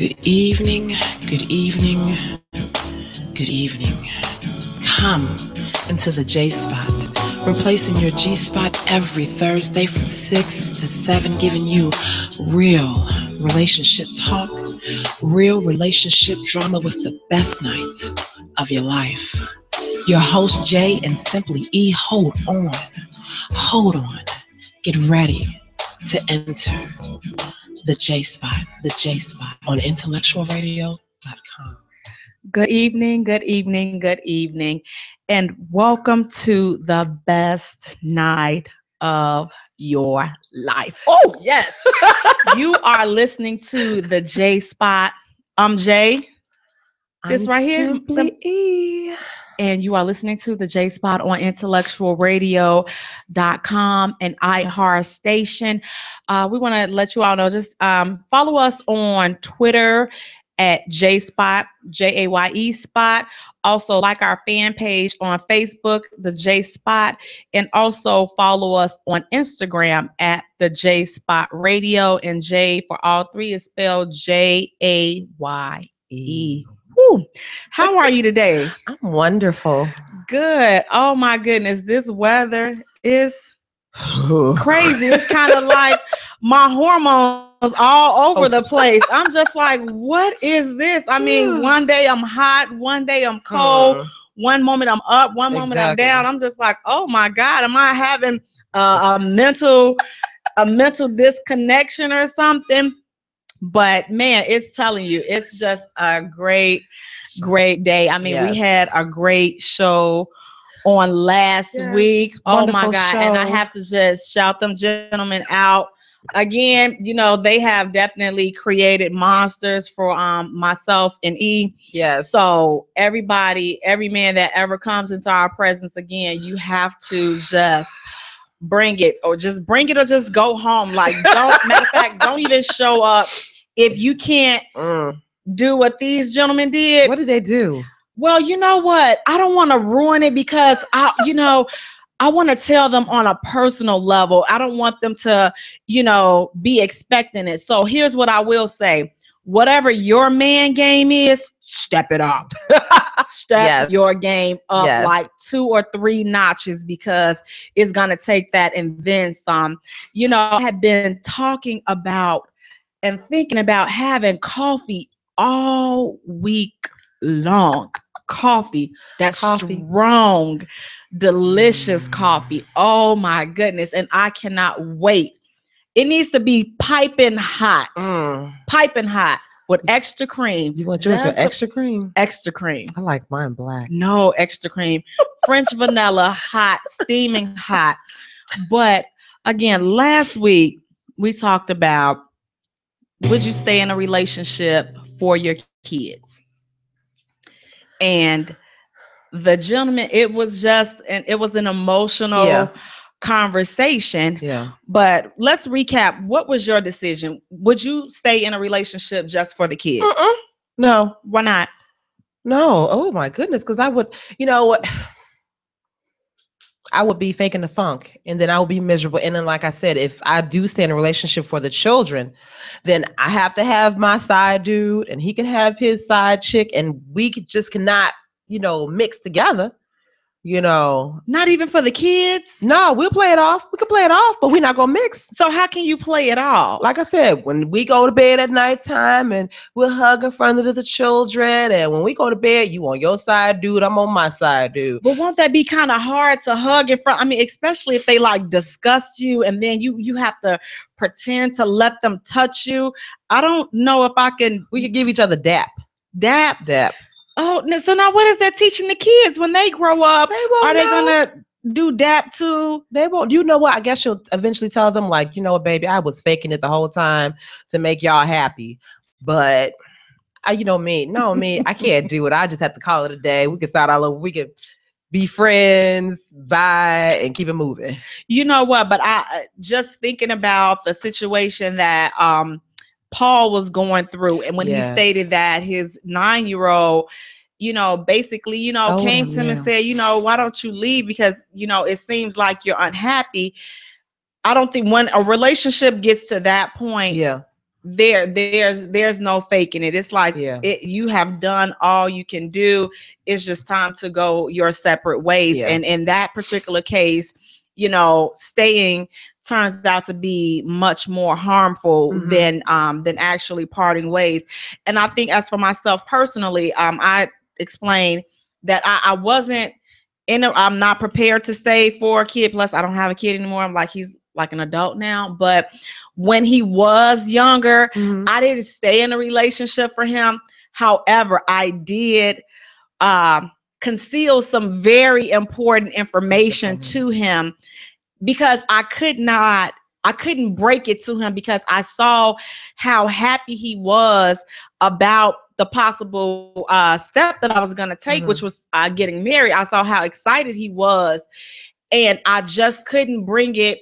Good evening, good evening, good evening. Come into the Jaye Spot, replacing your G Spot every Thursday from 6 to 7, giving you real relationship talk, real relationship drama with the best night of your life. Your host Jay and Simply E, hold on, get ready to enter the Jaye Spot on IntellectualRadio.com. Good evening, good evening, good evening, and welcome to the best night of your life. Oh, yes. You are listening to the Jaye Spot. I'm Jay. This right here. Simply E. And you are listening to the Jaye Spot on IntellectualRadio.com and iHeart Station. We want to let you all know, just follow us on Twitter at Jaye Spot, Jaye Spot. Also, like our fan page on Facebook, the Jaye Spot, and also follow us on Instagram at the Jaye Spot Radio. And Jay for all three is spelled Jaye. Woo. How are you today? I'm wonderful. Good. Oh my goodness, this weather is crazy. It's kind of like my hormones all over the place. I'm just like, what is this? I mean, one day I'm hot, one day I'm cold, one moment I'm up, one moment I'm down. I'm just like, oh my God, am I having a mental disconnection or something? But man, it's telling you, it's just a great day. I mean, we had a great show on last week. Oh my God. Show. And I have to just shout them gentlemen out. Again, you know, they have definitely created monsters for myself and E. Yes. So everybody, every man that ever comes into our presence again, you have to just bring it or just go home. Like, matter of fact, don't even show up if you can't do what these gentlemen did. What did they do? Well, you know what? I don't want to ruin it because I want to tell them on a personal level. I don't want them to, be expecting it. So here's what I will say. Whatever your man game is, step it up. Step your game up like 2 or 3 notches because it's going to take that and then some. I have been talking about and thinking about having coffee all week long. Coffee, strong, delicious coffee. Oh my goodness. And I cannot wait. It needs to be piping hot. Piping hot with extra cream. You want yours with extra cream? Extra cream. I like mine black. No extra cream. French vanilla, hot, steaming hot. But again, last week we talked about, would you stay in a relationship for your kids? And the gentleman, it was an emotional conversation. Yeah. But let's recap. What was your decision? Would you stay in a relationship just for the kids? No. Why not? No. Oh my goodness. Because I would, I would be faking the funk and then I would be miserable. And then, like I said, if I do stay in a relationship for the children, then I have to have my side dude and he can have his side chick and we just cannot, mix together, Not even for the kids? No, we'll play it off. We can play it off, but we're not going to mix. So how can you play it off? Like I said, when we go to bed at nighttime and we'll hug in front of the children. And when we go to bed, you on your side, dude. I'm on my side, dude. But won't that be kind of hard to hug in front? I mean, especially if they like disgust you and then you have to pretend to let them touch you. I don't know if I can. We could give each other dap. Dap? Dap. Oh, so now what is that teaching the kids when they grow up? Are they going to do dap too? They won't. You know what? I guess you'll eventually tell them, like, you know what, baby, I was faking it the whole time to make y'all happy. But, I can't do it. I just have to call it a day. We can start all over. We can be friends, bye, and keep it moving. You know what? But I just thinking about the situation that Paul was going through, and when he stated that his 9-year-old, basically, came to him and said, why don't you leave? Because, it seems like you're unhappy. I don't think when a relationship gets to that point, there's no faking it. It's like Yeah. you have done all you can do. It's just time to go your separate ways. Yeah. And in that particular case, staying turns out to be much more harmful than actually parting ways. And I think, as for myself personally, I explained that I wasn't I'm not prepared to stay for a kid. Plus, I don't have a kid anymore. I'm like, he's like an adult now. But when he was younger, I didn't stay in a relationship for him. However, I did conceal some very important information to him, because I couldn't break it to him, because I saw how happy he was about the possible step that I was going to take, which was getting married. I saw how excited he was, and I just couldn't bring it.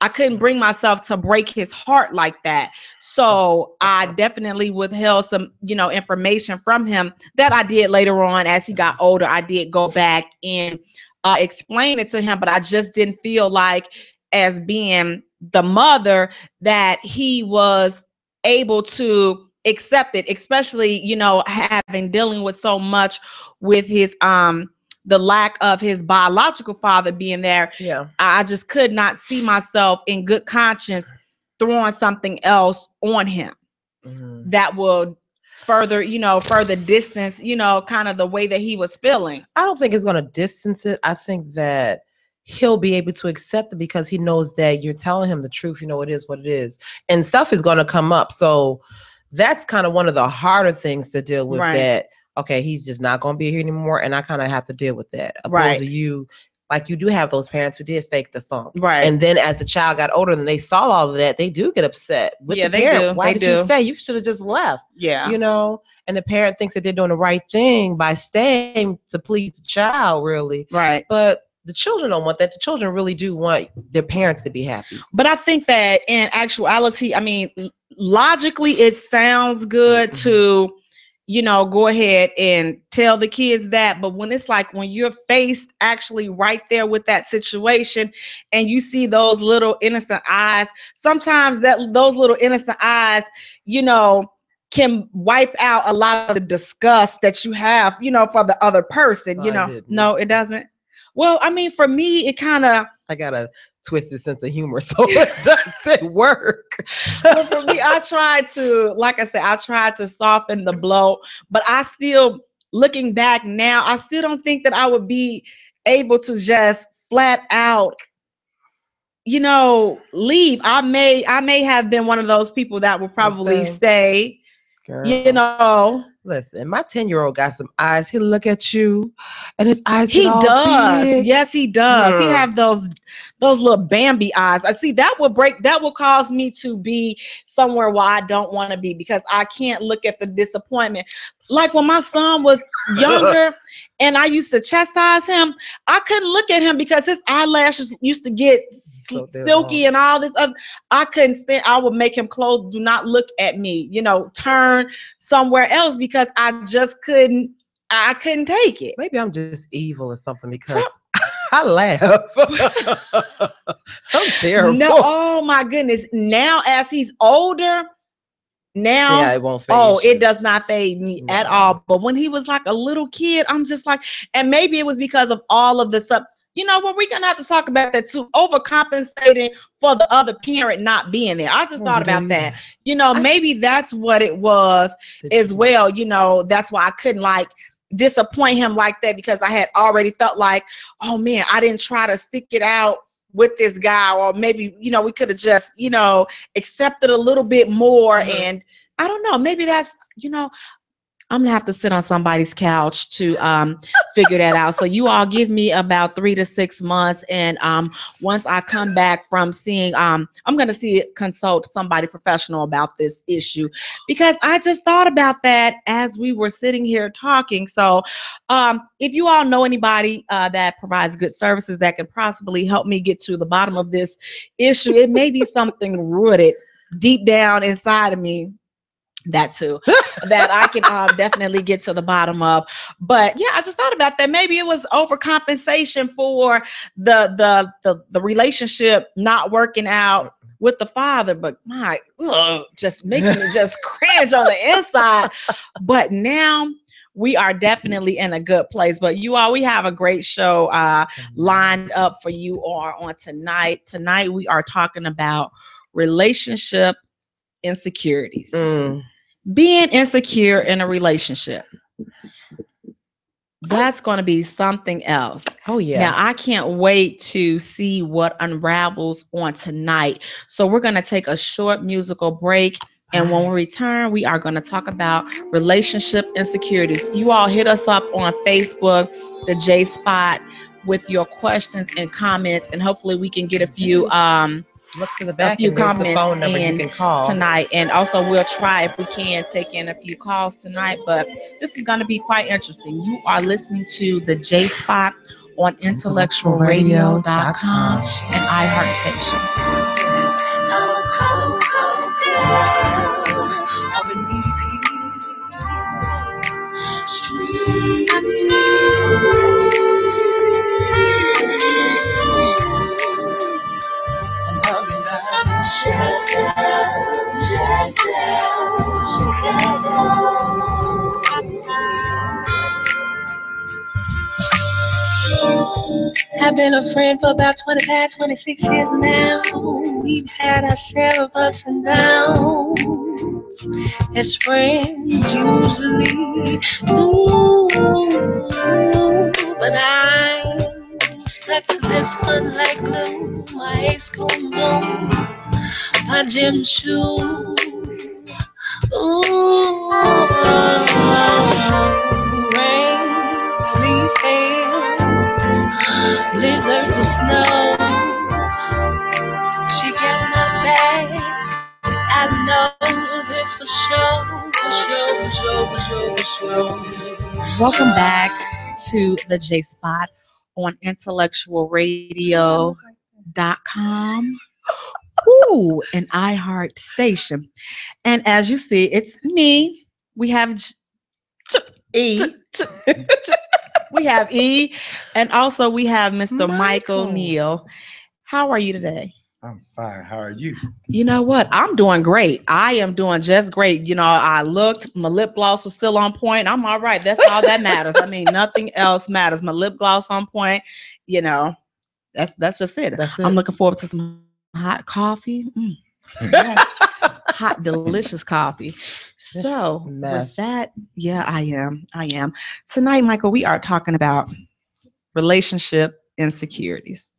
I couldn't bring myself to break his heart like that. So I definitely withheld some, information from him that I did later on as he got older. I did go back and explain it to him, but I just didn't feel like, as being the mother, that he was able to accept it, especially, having dealing with so much with his the lack of his biological father being there. Yeah. I just could not see myself in good conscience throwing something else on him that would further distance, kind of the way that he was feeling. I don't think it's going to distance it. I think that he'll be able to accept it because he knows that you're telling him the truth. It is what it is. And stuff is going to come up. So that's kind of one of the harder things to deal with, that, okay, he's just not going to be here anymore. And I kind of have to deal with that. Opposed to you, like, you do have those parents who did fake the funk. Right. And then as the child got older and they saw all of that, they do get upset with the parent. Why did you stay? You should have just left. Yeah. And the parent thinks that they're doing the right thing by staying to please the child, really. Right. But the children don't want that. The children really do want their parents to be happy. But I think that in actuality, I mean, logically, it sounds good to, go ahead and tell the kids that. But when it's like, when you're faced actually right there with that situation, and you see those little innocent eyes, sometimes those little innocent eyes, can wipe out a lot of the disgust that you have, for the other person. No, it doesn't. Well, I mean, for me, it kind of... I got a twisted sense of humor, so it doesn't work. But for me, I tried to soften the blow, but I still, looking back now, I still don't think that I would be able to just flat out, leave. I may have been one of those people that will probably stay. Girl. Listen, my 10-year-old got some eyes. He'll look at you, and his eyes. He does. Big. Yes, he does. He have those little Bambi eyes. I see that will cause me to be somewhere where I don't want to be, because I can't look at the disappointment. Like when my son was younger and I used to chastise him, I couldn't look at him because his eyelashes used to get silky and all this other. I couldn't stand. I would make him close. Do not look at me. Turn somewhere else, because I just couldn't. I couldn't take it. Maybe I'm just evil or something, because I laugh. I'm terrible. No, oh my goodness. Now, as he's older, it won't fade. Oh, it does not fade me at all. But when he was like a little kid, I'm just like, and maybe it was because of all of the stuff. What we're gonna have to talk about that too. Overcompensating for the other parent not being there. I just thought about that. Maybe that's what it was as well. That's why I couldn't disappoint him like that, because I had already felt like, oh man, I didn't try to stick it out with this guy, or maybe we could have just accepted a little bit more. And I don't know, maybe that's I'm gonna have to sit on somebody's couch to figure that out. So you all give me about 3 to 6 months, and once I come back from seeing, I'm gonna consult somebody professional about this issue, because I just thought about that as we were sitting here talking. So if you all know anybody that provides good services that can possibly help me get to the bottom of this issue, it may be something rooted deep down inside of me, that too, that I can definitely get to the bottom of. But yeah, I just thought about that. Maybe it was overcompensation for the relationship not working out with the father, but just making me just cringe on the inside. But now we are definitely in a good place. But you all, we have a great show lined up for you all on tonight. Tonight we are talking about relationship insecurities. Being insecure in a relationship. That's going to be something else. Oh, yeah. Now, I can't wait to see what unravels on tonight. So we're going to take a short musical break. And when we return, we are going to talk about relationship insecurities. You all hit us up on Facebook, the Jaye Spot, with your questions and comments. And hopefully we can get a few look to the back, a few and there's comments the phone number you can call tonight. And also we'll try, if we can, take in a few calls tonight. But this is going to be quite interesting. You are listening to the Jaye Spot on IntellectualRadio.com and iHeartStation. I've been a friend for about 26 years now. We've had our share of ups and downs, as friends usually do. But I'm stuck to this one like glue. My high school bloom, my gym shoe. Ooh, rain, sleet, hail, blizzards of snow. She got my back. I know this for sure, for sure. Welcome back to the Jaye Spot on IntellectualRadio.com. Ooh, an iHeart station. And as you see, it's me. We have E. We have E. And also we have Mr. Michael Neal. How are you today? I'm fine. How are you? You know what? I'm doing great. I am doing just great. You know, I looked, my lip gloss was still on point. I'm all right. That's all that matters. I mean, nothing else matters. My lip gloss on point. You know, that's just it. I'm looking forward to some hot coffee. Hot, delicious coffee. So with that, yeah, I am. Tonight, Michael, we are talking about relationship insecurities.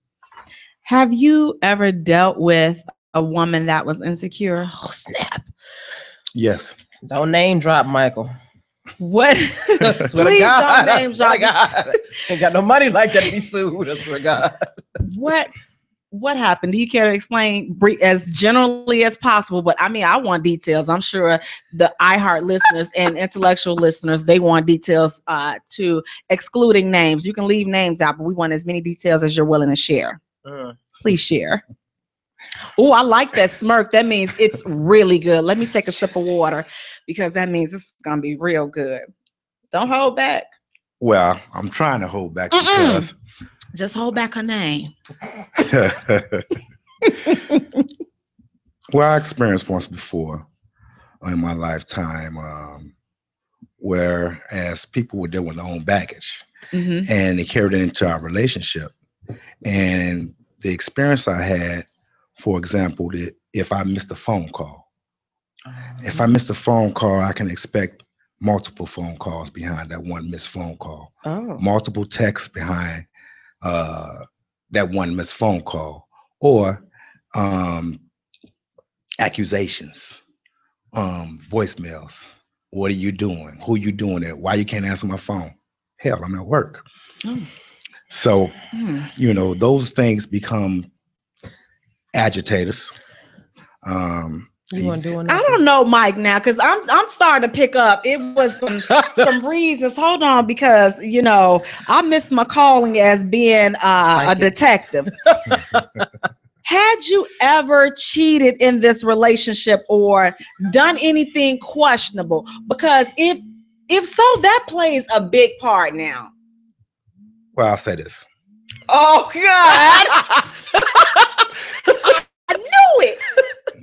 Have you ever dealt with a woman that was insecure? Oh, snap. Yes. Don't name drop, Michael. What? Please don't name drop. God. Ain't got no money like that to be sued. I swear to God. What happened? Do you care to explain as generally as possible? But I mean, I want details. I'm sure the iHeart listeners and intellectual listeners, they want details too, excluding names. You can leave names out, but we want as many details as you're willing to share. Please share. Oh, I like that smirk. That means it's really good. Let me take a sip of water because that means it's going to be real good. Don't hold back. Well, I'm trying to hold back because... Just hold back her name. Well, I experienced once before in my lifetime whereas people were dealing with their own baggage and they carried it into our relationship. And the experience I had, for example, if I missed a phone call, I can expect multiple phone calls behind that one missed phone call, multiple texts behind that one missed phone call, or accusations, voicemails. What are you doing? Who you doing it? Why you can't answer my phone? Hell, I'm at work. So, you know, those things become agitators. You want to do I don't know, Mike, now, because I'm starting to pick up. It was some reasons. Hold on, because, you know, I miss my calling as being a detective. Had you ever cheated in this relationship or done anything questionable? Because if so, that plays a big part now. Well, I'll say this. Oh, God. I knew it.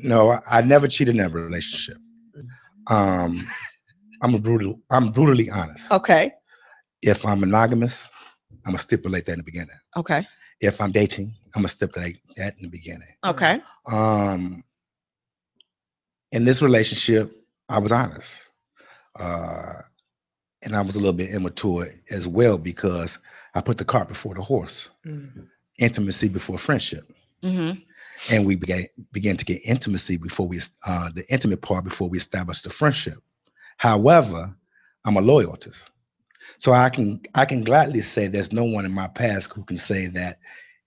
No, I never cheated in a relationship. I'm brutally honest. Okay. If I'm monogamous, I'm gonna stipulate that in the beginning. Okay. If I'm dating, I'm gonna stipulate that in the beginning. Okay. In this relationship, I was honest. And I was a little bit immature as well because I put the cart before the horse. Intimacy before friendship. Mm-hmm. And we began to get intimacy before the intimate part before we established the friendship. However, I'm a loyalist. So I can gladly say there's no one in my past who can say that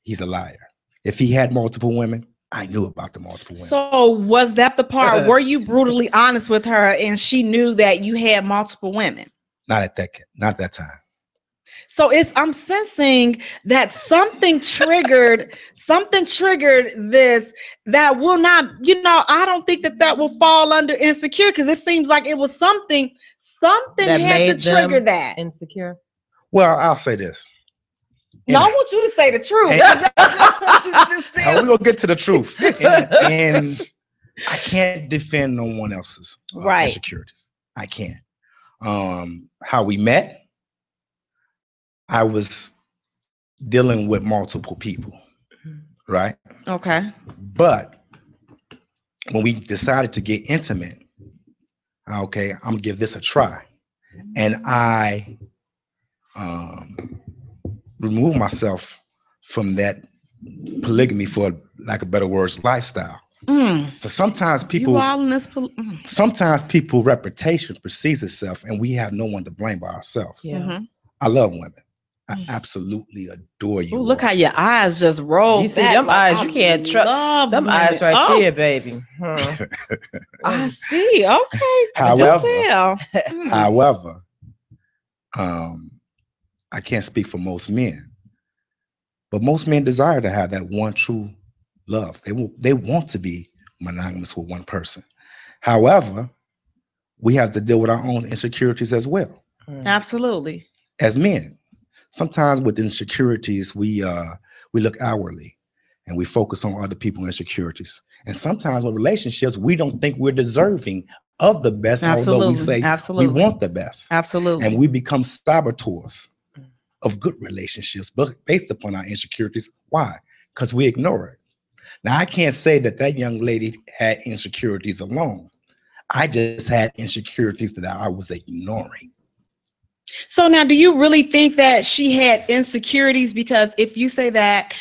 he's a liar. If he had multiple women, I knew about the multiple women. So was that the part? Were you brutally honest with her and she knew that you had multiple women? Not at that time. So I'm sensing that something triggered this that will not, I don't think that will fall under insecure because it seems like it was something that had to trigger that. Insecure. Well, I'll say this. No, I want you to say the truth. We're going to get to the truth. And I can't defend no one else's insecurities. I can't. How we met, I was dealing with multiple people, right? Okay. But when we decided to get intimate, okay, I'm gonna give this a try. And I removed myself from that polygamy, for lack of better words, lifestyle. So sometimes people reputation precedes itself and we have no one to blame but ourselves. Yeah. Mm-hmm. I love women. I absolutely adore you. Ooh, look how your eyes just roll. You see them eyes, you can't trust them eyes right there, baby. I see. Okay. However, I can't speak for most men, but most men desire to have that one true love. They want to be monogamous with one person. However, we have to deal with our own insecurities as well. Absolutely. As men, sometimes with insecurities, we look outwardly and we focus on other people's insecurities. And sometimes with relationships, we don't think we're deserving of the best, although we say we want the best. Absolutely. And we become saboteurs of good relationships, but based upon our insecurities. Why? Because we ignore it. Now, I can't say that young lady had insecurities alone. I just had insecurities that I was ignoring. So now, do you really think that she had insecurities? Because if you say that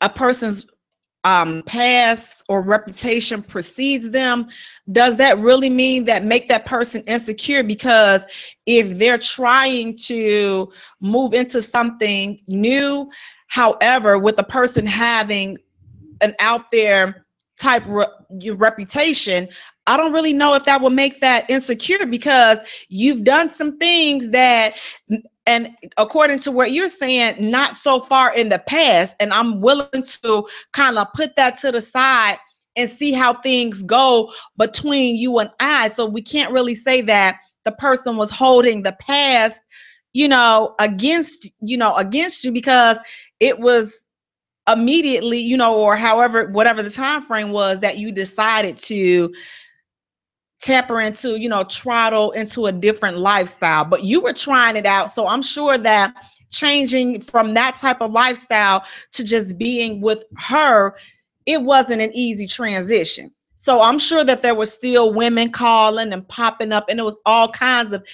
a person's past or reputation precedes them, does that really mean that make that person insecure? Because if they're trying to move into something new, however, with a person having an out there type reputation, I don't really know if that will make that insecure because you've done some things that, and according to what you're saying, not so far in the past. And I'm willing to kind of put that to the side and see how things go between you and I. So we can't really say that the person was holding the past, against you because it was immediately, or however, whatever the time frame was that you decided to temper into, throttle into a different lifestyle, but you were trying it out. So I'm sure that changing from that type of lifestyle to just being with her, it wasn't an easy transition. So I'm sure that there were still women calling and popping up, and it was all kinds of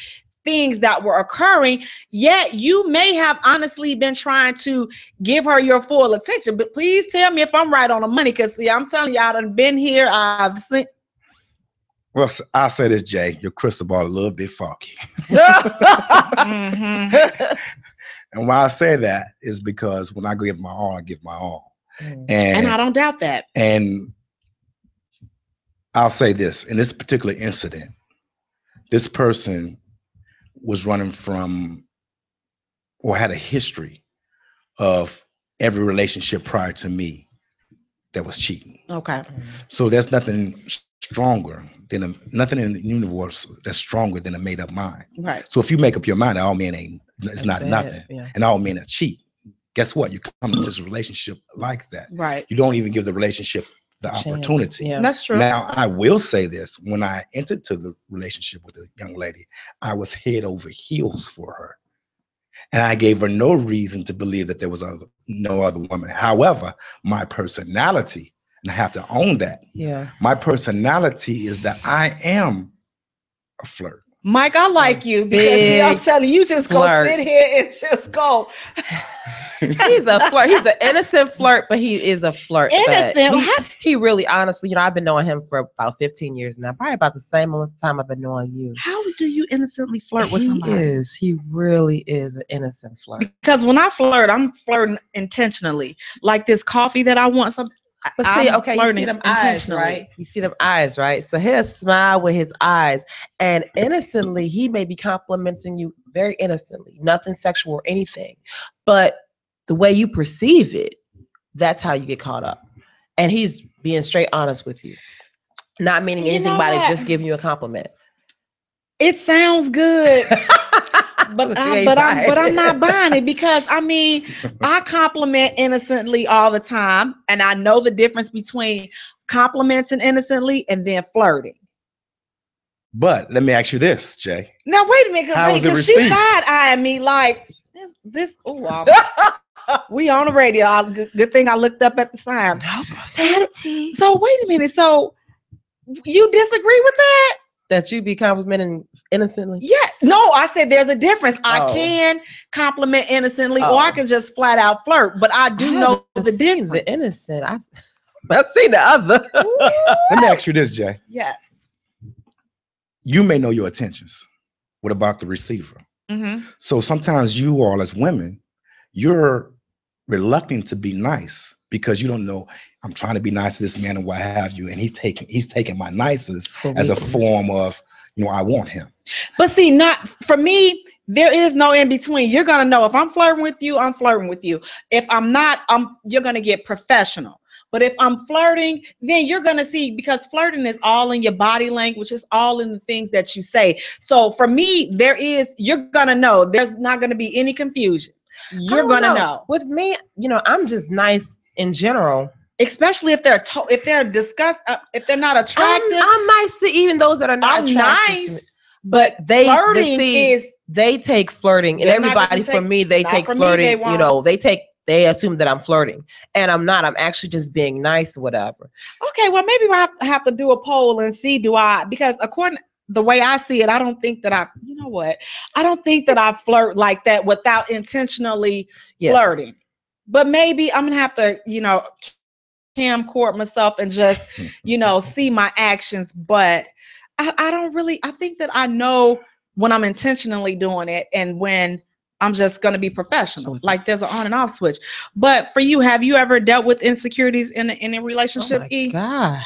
things that were occurring, yet you may have honestly been trying to give her your full attention. But please tell me if I'm right on the money, because see, I'm telling you, I done been here, I've seen. Well, I'll say this, Jay, your crystal ball a little bit foggy. Mm-hmm. And why I say that is because when I give my all, I give my all. And I don't doubt that. And I'll say this, in this particular incident, this person was running from or had a history of every relationship prior to me that was cheating. Okay. So there's nothing nothing in the universe that's stronger than a made up mind. Right. So if you make up your mind that all men it's not bad, nothing, and all men are cheat, guess what? You come into this relationship like that. Right. You don't even give the relationship the Chance. opportunity. Yeah. That's true. Now, I will say this. When I entered to the relationship with the young lady, I was head over heels for her. And I gave her no reason to believe that there was no other woman. However, my personality, and I have to own that, Yeah. my personality is that I am a flirt. Mike, I like you because I'm telling you, just flirt. go sit here and just go. He's a flirt. He's an innocent flirt, but he is a flirt. Innocent? He really, honestly, I've been knowing him for about 15 years now. Probably about the same amount of time I've been knowing you. How do you innocently flirt with somebody? He really is an innocent flirt. Because when I flirt, I'm flirting intentionally. Like this coffee that I want, something. But see, okay, you flirting see them eyes, intentionally. right? You see them eyes, right? So he'll smile with his eyes, and innocently, he may be complimenting you very innocently, nothing sexual or anything. But the way you perceive it, that's how you get caught up. And he's being straight honest with you, not meaning anything by it, just giving you a compliment. It sounds good. But I'm not buying it because I mean I compliment innocently all the time, and I know the difference between complimenting innocently and then flirting. But let me ask you this, Jay. Now wait a minute, because she side eyeing me like this. Oh, we on the radio. Good thing I looked up at the sign. No profanity. So wait a minute. So you disagree with that? That you be complimenting innocently? Yeah. No, I said there's a difference. I can compliment innocently, or I can just flat out flirt. But I do know the difference. The innocent. I've seen the other. Let me ask you this, Jay. Yes. You may know your intentions. What about the receiver? Mm-hmm. So sometimes you all as women, you're reluctant to be nice because you don't know, I'm trying to be nice to this man and what have you, and he's taking my niceness as a form of, I want him. But see, not for me, there is no in between. You're gonna know if I'm flirting with you, I'm flirting with you. If I'm not, you're gonna get professional. But if I'm flirting, then you're gonna see, because flirting is all in your body language, it's all in the things that you say. So for me, you're gonna know. There's not gonna be any confusion. You're gonna know. With me, I'm just nice in general. Especially if they're if they're not attractive. I'm nice to even those that are not attractive. Nice, but they take flirting, and everybody for me, they take flirting. They assume that I'm flirting, and I'm not. I'm actually just being nice or whatever. Okay, well maybe we'll have to do a poll and see because according the way I see it, I don't think that I don't think that I flirt like that without intentionally flirting. But maybe I'm gonna have to, camcord myself and just, see my actions. But I don't really, I think that I know when I'm intentionally doing it and when I'm just gonna be professional. Like there's an on and off switch. But for you, have you ever dealt with insecurities in a relationship? Oh my God.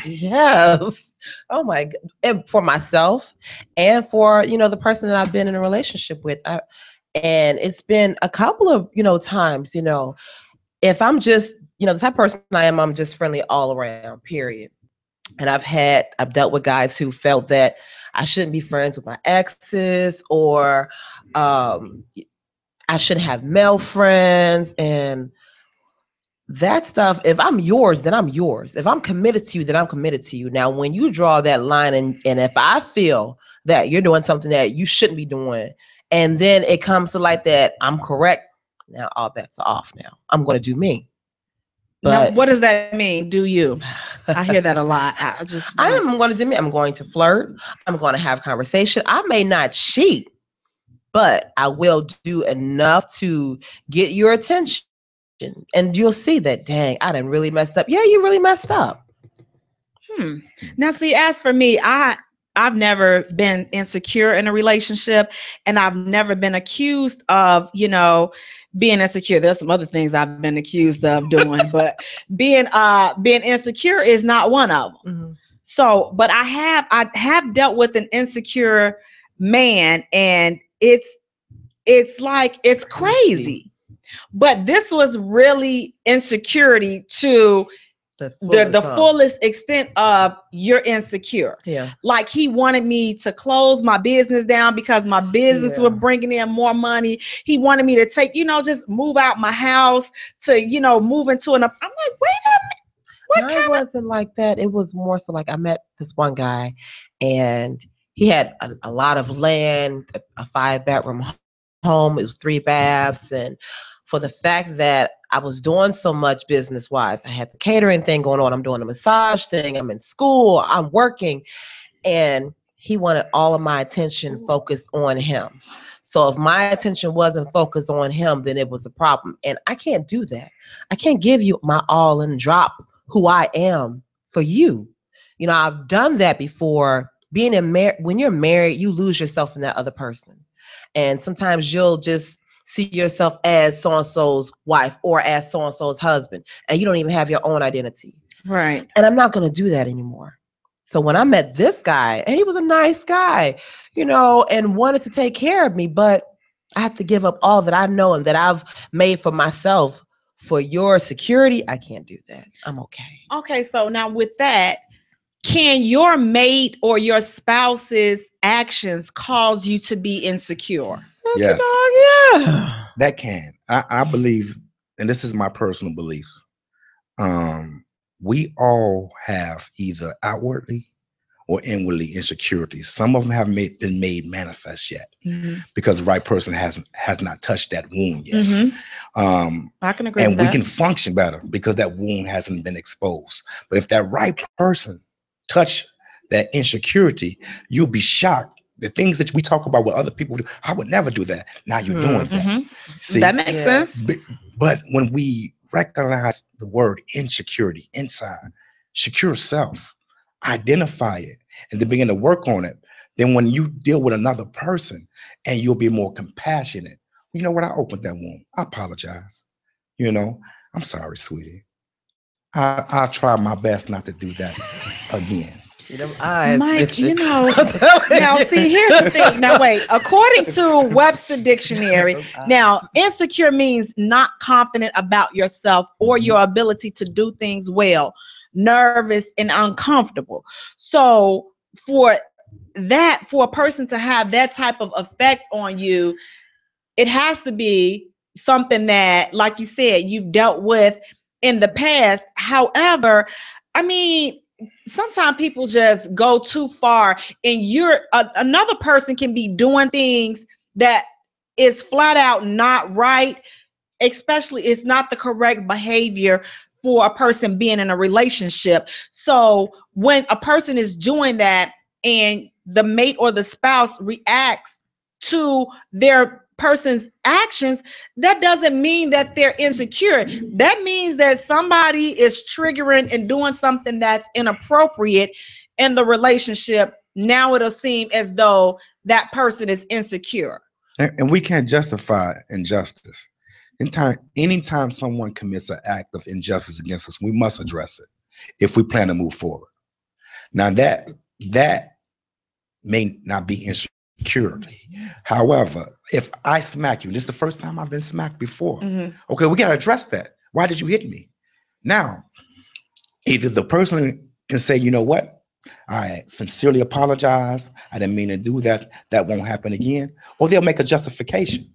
Yes. Oh my God. And for myself and for, the person that I've been in a relationship with. And it's been a couple of, times, if I'm just, the type of person I am, I'm just friendly all around, period. And I've dealt with guys who felt that I shouldn't be friends with my exes, or I shouldn't have male friends, and that stuff. If I'm yours, then I'm yours. If I'm committed to you, then I'm committed to you. Now, when you draw that line, and if I feel that you're doing something that you shouldn't be doing, and then it comes to light that I'm correct, now all bets are off. Now I'm going to do me. But now, what does that mean? Do you? I hear that a lot. I'm going to do me. I'm going to flirt. I'm going to have conversation. I may not cheat, but I will do enough to get your attention. And you'll see that, dang, I done really messed up. Yeah, you really messed up. Now, see, as for me, I've never been insecure in a relationship, and I've never been accused of, being insecure. There's some other things I've been accused of doing, but being insecure is not one of them. Mm-hmm. So, but I have dealt with an insecure man, and it's like, it's crazy. But this was really insecurity to the fullest extent of you're insecure. Yeah. Like he wanted me to close my business down because my business was bringing in more money. He wanted me to take, just move out my house to, move into I'm like, wait a minute. Mine wasn't like that. It was more so like I met this one guy, and he had a lot of land, a 5-bedroom home. It was 3 baths, and for the fact that I was doing so much business wise, I had the catering thing going on. I'm doing the massage thing. I'm in school. I'm working, and he wanted all of my attention focused on him. So if my attention wasn't focused on him, then it was a problem. And I can't do that. I can't give you my all and drop who I am for you. You know, I've done that before. When you're married, you lose yourself in that other person. And sometimes you'll just see yourself as so-and-so's wife or as so-and-so's husband, and you don't even have your own identity. Right. And I'm not going to do that anymore. So when I met this guy, and he was a nice guy, you know, and wanted to take care of me, but I have to give up all that I know and that I've made for myself for your security. I can't do that. I'm okay. Okay, so now with that, can your mate or your spouse's actions cause you to be insecure? Yes. Yeah. That can. I believe, and this is my personal beliefs. We all have either outwardly or inwardly insecurities. Some of them have been made manifest yet because the right person has not touched that wound yet. I can agree and with we that. can function better because that wound hasn't been exposed. But if that right person touch that insecurity, you'll be shocked. The things that we talk about with other people, I would never do that. Now you're doing that. See, that makes sense. But when we recognize the word insecurity inside, secure self, identify it, and then begin to work on it, then when you deal with another person and you'll be more compassionate, you know what? I opened that wound. I apologize. You know, I'm sorry, sweetie. I'll try my best not to do that again. Mike, you know, now see, here's the thing. Now, wait, according to Webster Dictionary, now, insecure means not confident about yourself or your ability to do things well, nervous and uncomfortable. So, for a person to have that type of effect on you, it has to be something that, like you said, you've dealt with in the past. However, I mean, sometimes people just go too far, and another person can be doing things that is flat out not right, especially it's not the correct behavior for a person being in a relationship. So when a person is doing that and the mate or the spouse reacts to their person's actions, that doesn't mean that they're insecure. That means that somebody is triggering and doing something that's inappropriate in the relationship. Now it'll seem as though that person is insecure. And we can't justify injustice. Anytime someone commits an act of injustice against us, we must address it if we plan to move forward. Now that may not be insecurity. However, if I smack you, this is the first time I've been smacked before. Okay, we gotta address that. Why did you hit me? Now, either the person can say, you know what? I sincerely apologize. I didn't mean to do that. That won't happen again. Or they'll make a justification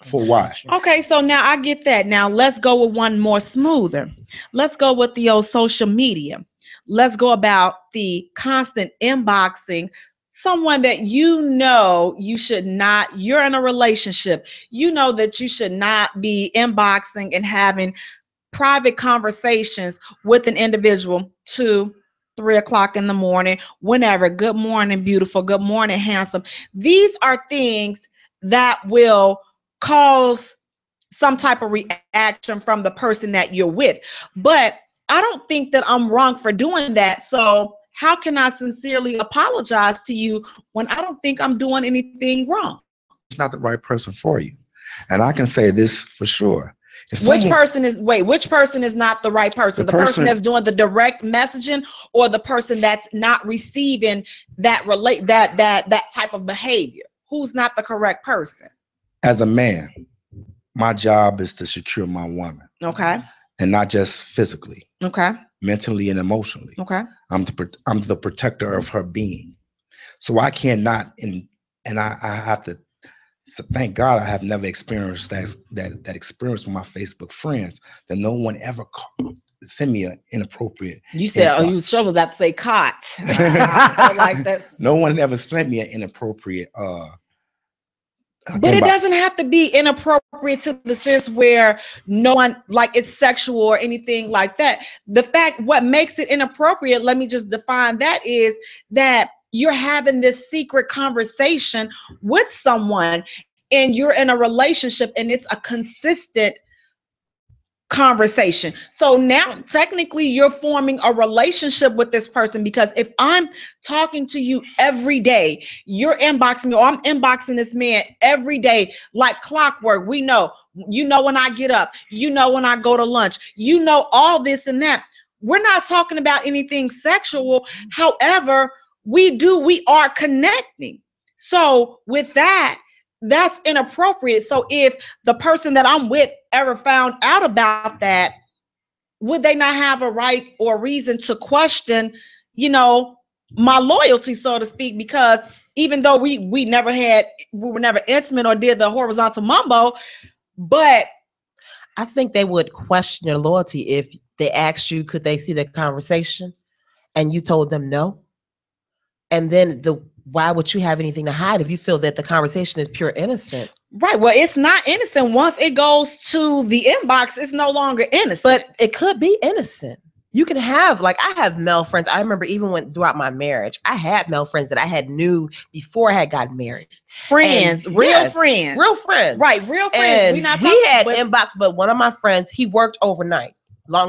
for why. Okay, so now I get that. Now let's go with one more smoother. Let's go with the old social media. Let's go about the constant inboxing someone that you know you should not. You're in a relationship. You know that you should not be inboxing and having private conversations with an individual 2, 3 o'clock in the morning, whenever. Good morning, beautiful. Good morning, handsome. These are things that will cause some type of reaction from the person that you're with. But I don't think that I'm wrong for doing that. So how can I sincerely apologize to you when I don't think I'm doing anything wrong? It's not the right person for you. And I can say this for sure. Which person is not the right person? The person that's doing the direct messaging, or the person that's not receiving that type of behavior? Who's not the correct person? As a man, my job is to secure my woman. Okay. And not just physically. Okay. Mentally and emotionally. Okay. I'm the protector of her being. So I cannot, and I have to. So thank God I have never experienced that experience with my Facebook friends, that no one ever send me an inappropriate. You said, inbox. you sure was about to say cot. Like that. No one ever sent me an inappropriate But it inbox. doesn't have to be inappropriate to the sense where no one, like it's sexual or anything like that. The fact, what makes it inappropriate, let me just define that, is that you're having this secret conversation with someone and you're in a relationship and it's a consistent conversation. So now technically you're forming a relationship with this person, because if I'm talking to you every day, you're inboxing me, or I'm inboxing this man every day like clockwork. We know, you know, when I get up, you know, when I go to lunch, you know, all this and that. We're not talking about anything sexual. However, we are connecting. So with that, that's inappropriate. So if the person that I'm with ever found out about that, would they not have a right or reason to question, you know, my loyalty, so to speak? Because even though we were never intimate or did the horizontal mambo, but I think they would question your loyalty if they asked you, could they see the conversation, and you told them no. And then why would you have anything to hide if you feel that the conversation is pure innocent? right, well, it's not innocent. Once it goes to the inbox, it's no longer innocent. But it could be innocent. You can have, like, I have male friends. I remember even throughout my marriage, I had male friends that I had knew before I had gotten married. Friends, And real yes, friends. real friends. Right, real friends. And We not he talking, had but inbox, but one of my friends, he worked overnight.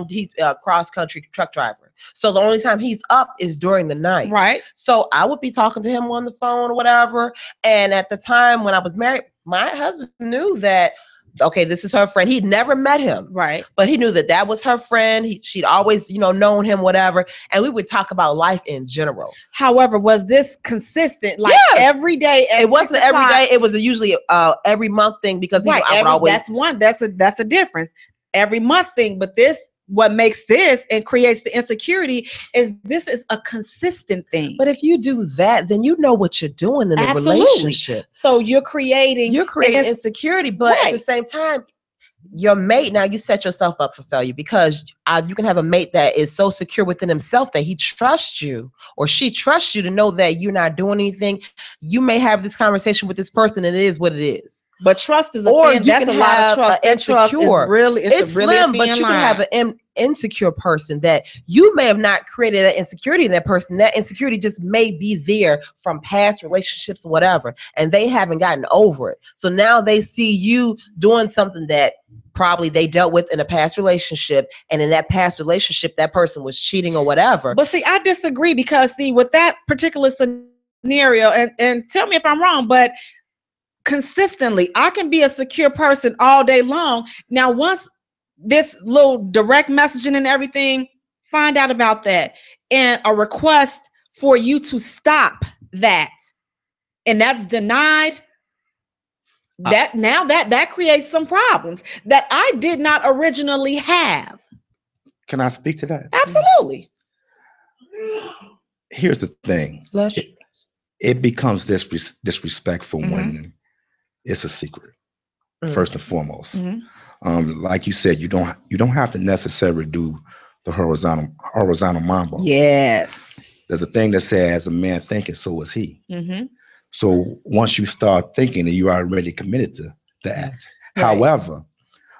He cross country truck driver. So the only time he's up is during the night. right. So I would be talking to him on the phone or whatever. And at the time when I was married, my husband knew that, okay, this is her friend. He'd never met him. Right. But he knew that was her friend. She'd always, known him, whatever. And we would talk about life in general. However, was this consistent? Like Yes. every day? It wasn't every day. It was usually every month thing, because Right. I would always. That's a difference. Every month thing. But what makes this and creates the insecurity is this is a consistent thing. But if you do that, then you know what you're doing in the Absolutely. relationship. So you're creating insecurity, but Right. at the same time, your mate, now you set yourself up for failure, because you can have a mate that is so secure within himself that he trusts you or she trusts you to know that you're not doing anything. You may have this conversation with this person and it is what it is. But trust is a Or thing. you That's can a lot have of trust. an That trust insecure. is really, It's really slim, a but thin you line. can have an insecure person that you may have not created that insecurity in that person. That insecurity just may be there from past relationships or whatever, and they haven't gotten over it. So now they see you doing something that probably they dealt with in a past relationship, and in that past relationship, that person was cheating or whatever. But see, I disagree, because see, with that particular scenario, and tell me if I'm wrong, but consistently, I can be a secure person all day long. Now, once this little direct messaging and everything, find out about that, and a request for you to stop that, and that's denied. That creates some problems that I did not originally have. Can I speak to that? Absolutely. Here's the thing. It becomes disrespectful when it's a secret. First and foremost. Like you said, you don't have to necessarily do the horizontal mambo. Yes. There's a thing that says, a man thinketh, so is he. So once you start thinking, you are already committed to the act. Right. However,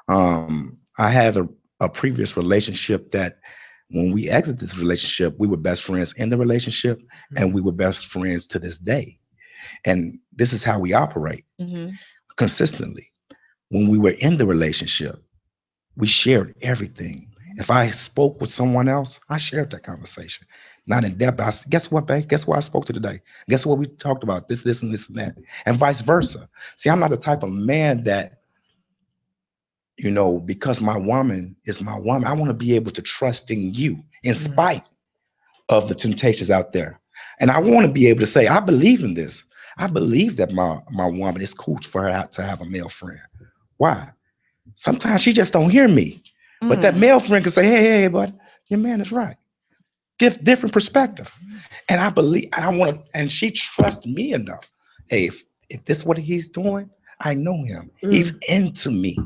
I had a previous relationship that when we exited this relationship, we were best friends in the relationship, and we were best friends to this day. And this is how we operate consistently. When we were in the relationship, we shared everything. If I spoke with someone else, I shared that conversation. Not in depth. I said, guess what, babe? Guess what I spoke to today? Guess what we talked about? This, and this, and that. And vice versa. See, I'm not the type of man that, because my woman is my woman, I want to be able to trust in you in spite of the temptations out there. And I want to be able to say, I believe in this. I believe that my woman is cool for her to have a male friend. Why? Sometimes she just don't hear me. But that male friend can say, hey, bud, your man is right. Give different perspective. And I believe, and she trusts me enough. Hey, if this is what he's doing, I know him. He's into me.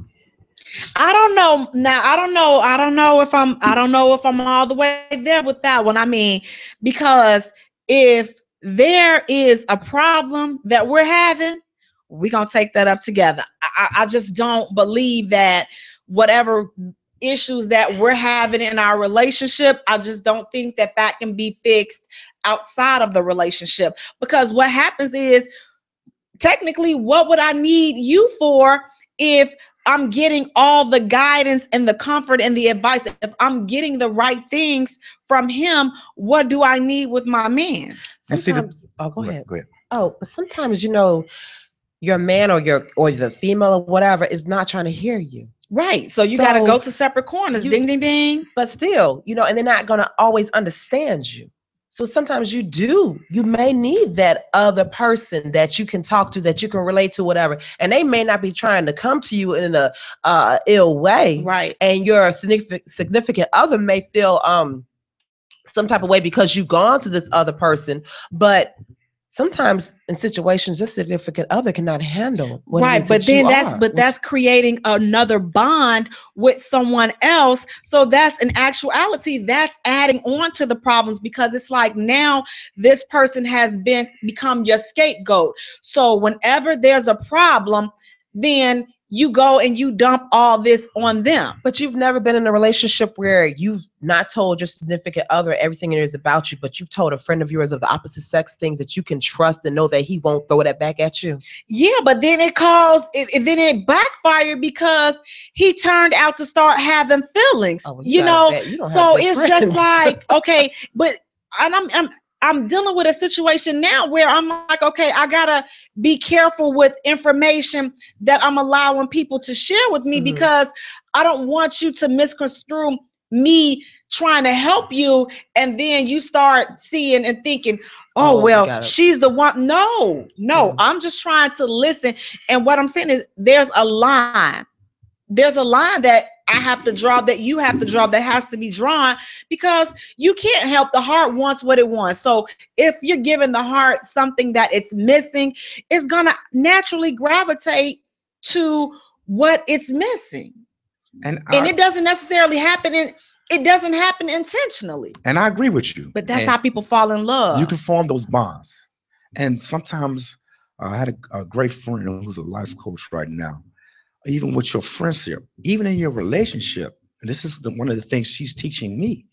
I don't know. Now I don't know. I don't know if I'm all the way there with that one. I mean, because if there is a problem that we're having, we're gonna take that up together. I just don't believe that whatever issues that we're having in our relationship, I just don't think that that can be fixed outside of the relationship. Because what happens is, technically, what would I need you for if I'm getting all the guidance and the comfort and the advice? If I'm getting the right things from him, what do I need with my man? And see, Oh, go ahead. Go ahead. Oh, but sometimes, your man or the female or whatever is not trying to hear you. Right. So you got to go to separate corners. Ding, ding, ding. But still, and they're not going to always understand you. So sometimes you may need that other person that you can talk to, that you can relate to, whatever. And they may not be trying to come to you in a ill way. Right. And your significant other may feel some type of way because you've gone to this other person. But sometimes in situations, your significant other cannot handle what right, but then that's creating another bond with someone else. So that's in actuality, that's adding on to the problems, because it's like now this person has become your scapegoat. So whenever there's a problem, then you go and you dump all this on them. But you've never been in a relationship where you've not told your significant other everything it is about you, but you've told a friend of yours of the opposite sex things that you can trust and know that he won't throw that back at you. Yeah, but then it backfired because he turned out to start having feelings. Oh, so it's just like, okay, but I'm dealing with a situation now where I'm like, okay, I gotta be careful with information that I'm allowing people to share with me, because I don't want you to misconstrue me trying to help you, and then you start seeing and thinking, she's the one. No, I'm just trying to listen. And what I'm saying is, there's a line that I have to draw, that you have to draw, that has to be drawn, because you can't help. The heart wants what it wants. So if you're giving the heart something that it's missing, it's gonna naturally gravitate to what it's missing. And it doesn't necessarily happen it doesn't happen intentionally. And I agree with you. But that's how people fall in love. You can form those bonds. And sometimes I had a great friend who's a life coach right now. Even with your friendship, even in your relationship, and this is one of the things she's teaching me,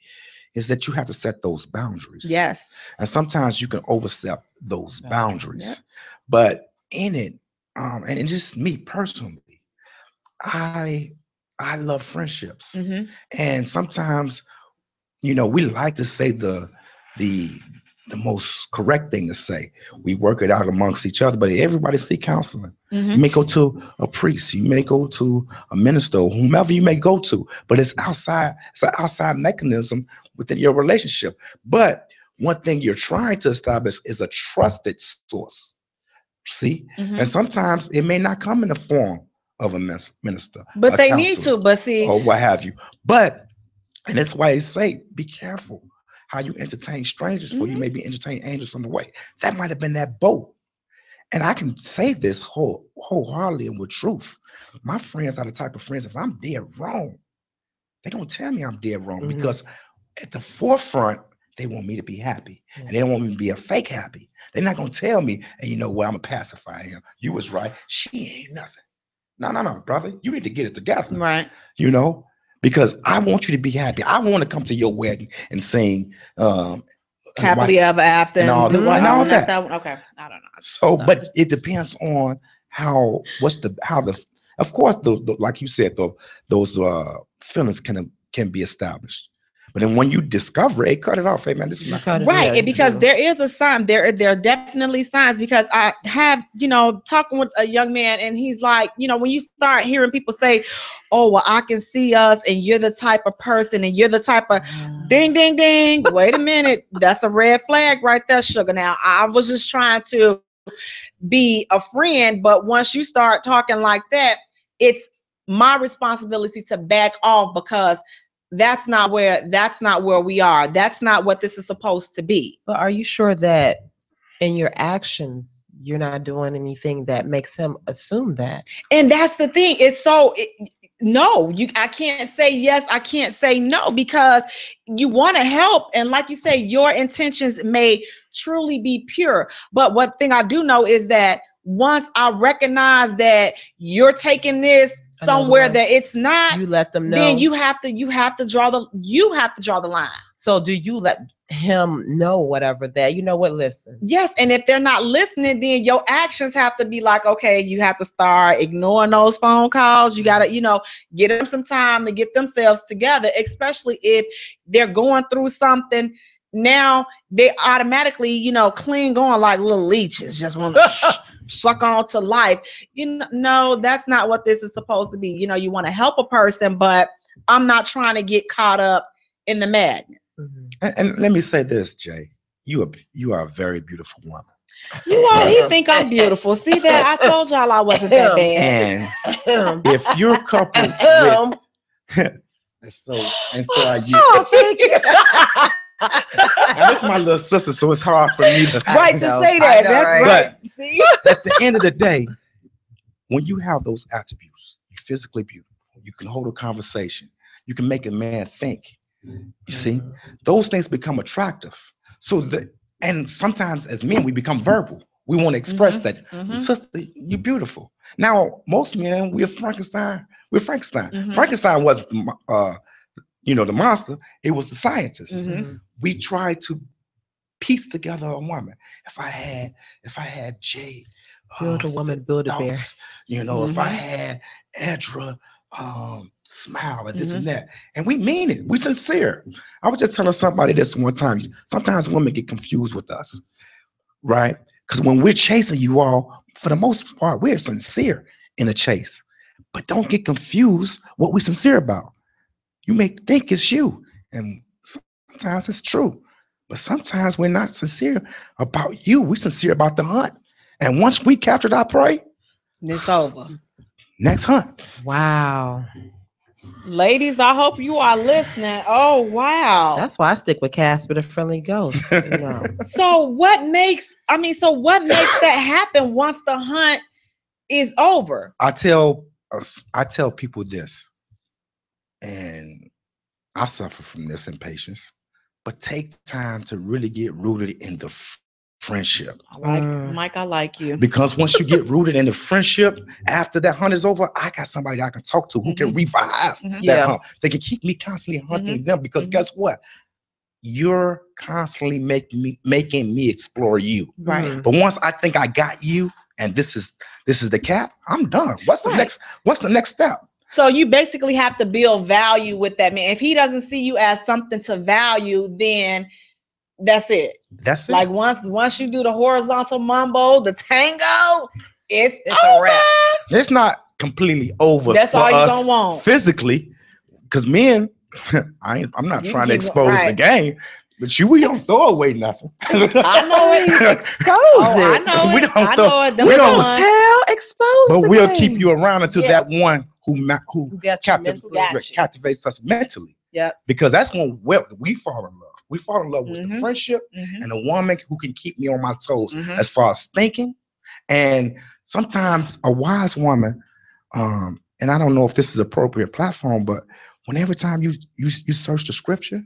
is that you have to set those boundaries. Yes. And sometimes you can overstep those boundaries. Yep. But in it, and just me personally, I love friendships. And sometimes, we like to say the most correct thing to say. We work it out amongst each other, but everybody seek counseling. You may go to a priest, you may go to a minister, or whomever you may go to, but it's outside. It's an outside mechanism within your relationship. But one thing you're trying to establish is a trusted source. See? And sometimes it may not come in the form of a minister, but they need to, but see, or what have you. But, and that's why they say, be careful how you entertain strangers, for you may be entertaining angels on the way. That might have been that boat. And I can say this wholeheartedly and with truth. My friends are the type of friends, if I'm dead wrong, they're going to tell me I'm dead wrong, because at the forefront, they want me to be happy. And they don't want me to be a fake happy. They're not going to tell me, and you know what, I'm going to pacify him. You was right. She ain't nothing. No, brother. You need to get it together. Right. Because I want you to be happy. I want to come to your wedding and sing happily ever after and all that. Okay, I don't know. So, but it depends on of course, those like you said, those feelings can be established. But then when you discover it, cut it off. Hey man, this is not right. Because there is a sign. There are definitely signs, because I have, talking with a young man, and he's like, when you start hearing people say, oh, well, I can see us, and you're the type of person, and you're the type of ding, ding, ding. Wait a minute. That's a red flag right there, sugar. Now, I was just trying to be a friend, but once you start talking like that, it's my responsibility to back off, because that's not where we are. That's not what this is supposed to be. But are you sure that in your actions you're not doing anything that makes him assume that? And that's the thing. It's so no, I can't say yes, I can't say no, because you want to help, and like you say, your intentions may truly be pure. But one thing I do know is that once I recognize that you're taking this somewhere that it's not, you let them know. then you have to draw the line. So do you let him know whatever that, you know what, listen. Yes, and if they're not listening, then your actions have to be like, okay, you have to start ignoring those phone calls. You got to, get them some time to get themselves together, especially if they're going through something. Now they automatically, cling on like little leeches, just want to suck on to life. No, that's not what this is supposed to be. You want to help a person, but I'm not trying to get caught up in the madness. Mm-hmm. And let me say this, Jay. You are a very beautiful woman. He think I'm beautiful. See that? I told y'all I wasn't that bad. And if you're coupled with and so are you. Oh, thank you. Now, that's my little sister, so it's hard for me to say that. That's right. But see, at the end of the day, when you have those attributes, you're physically beautiful. You can hold a conversation. You can make a man think. You see, those things become attractive. And sometimes as men, we become verbal. We want to express that. Sister, you're beautiful. Now, most men, we're Frankenstein. Frankenstein wasn't, the monster. It was the scientist. We try to piece together a woman. If I had Jay, build a woman, build a bear. If I had Edra, smile and this and that, and we mean it. We sincere. I was just telling somebody this one time. Sometimes women get confused with us, right? Because when we're chasing you all, for the most part, we're sincere in a chase. But don't get confused what we're sincere about. You may think it's you, and sometimes it's true. But sometimes we're not sincere about you. We're sincere about the hunt. And once we captured our prey, it's over. Next hunt. Wow. Ladies, I hope you are listening. Oh, wow. That's why I stick with Casper the Friendly Ghost. So what makes that happen once the hunt is over? I tell people this, and I suffer from this impatience, but take time to really get rooted in the friendship. Mike, I like you. Because once you get rooted in the friendship, after that hunt is over, I got somebody I can talk to who can revive that hunt. They can keep me constantly hunting them, because guess what? You're constantly making me explore you. Right. But once I think I got you, and this is the cap, I'm done. What's the next step? So you basically have to build value with that man. If he doesn't see you as something to value, then that's it. That's it. Like once you do the horizontal mambo, the tango, it's a wrap. It's not completely over. That's for all you us gonna want physically, because men, I'm not trying to expose the game, but we don't throw away nothing. I know it. I know we it. don't throw. I know it. We don't tell. Expose. But the we'll game. keep you around until that one who captivates us mentally. Yeah. Because that's when we fall in love. We fall in love with the friendship and a woman who can keep me on my toes as far as thinking. And sometimes a wise woman, and I don't know if this is appropriate platform, but every time you search the scripture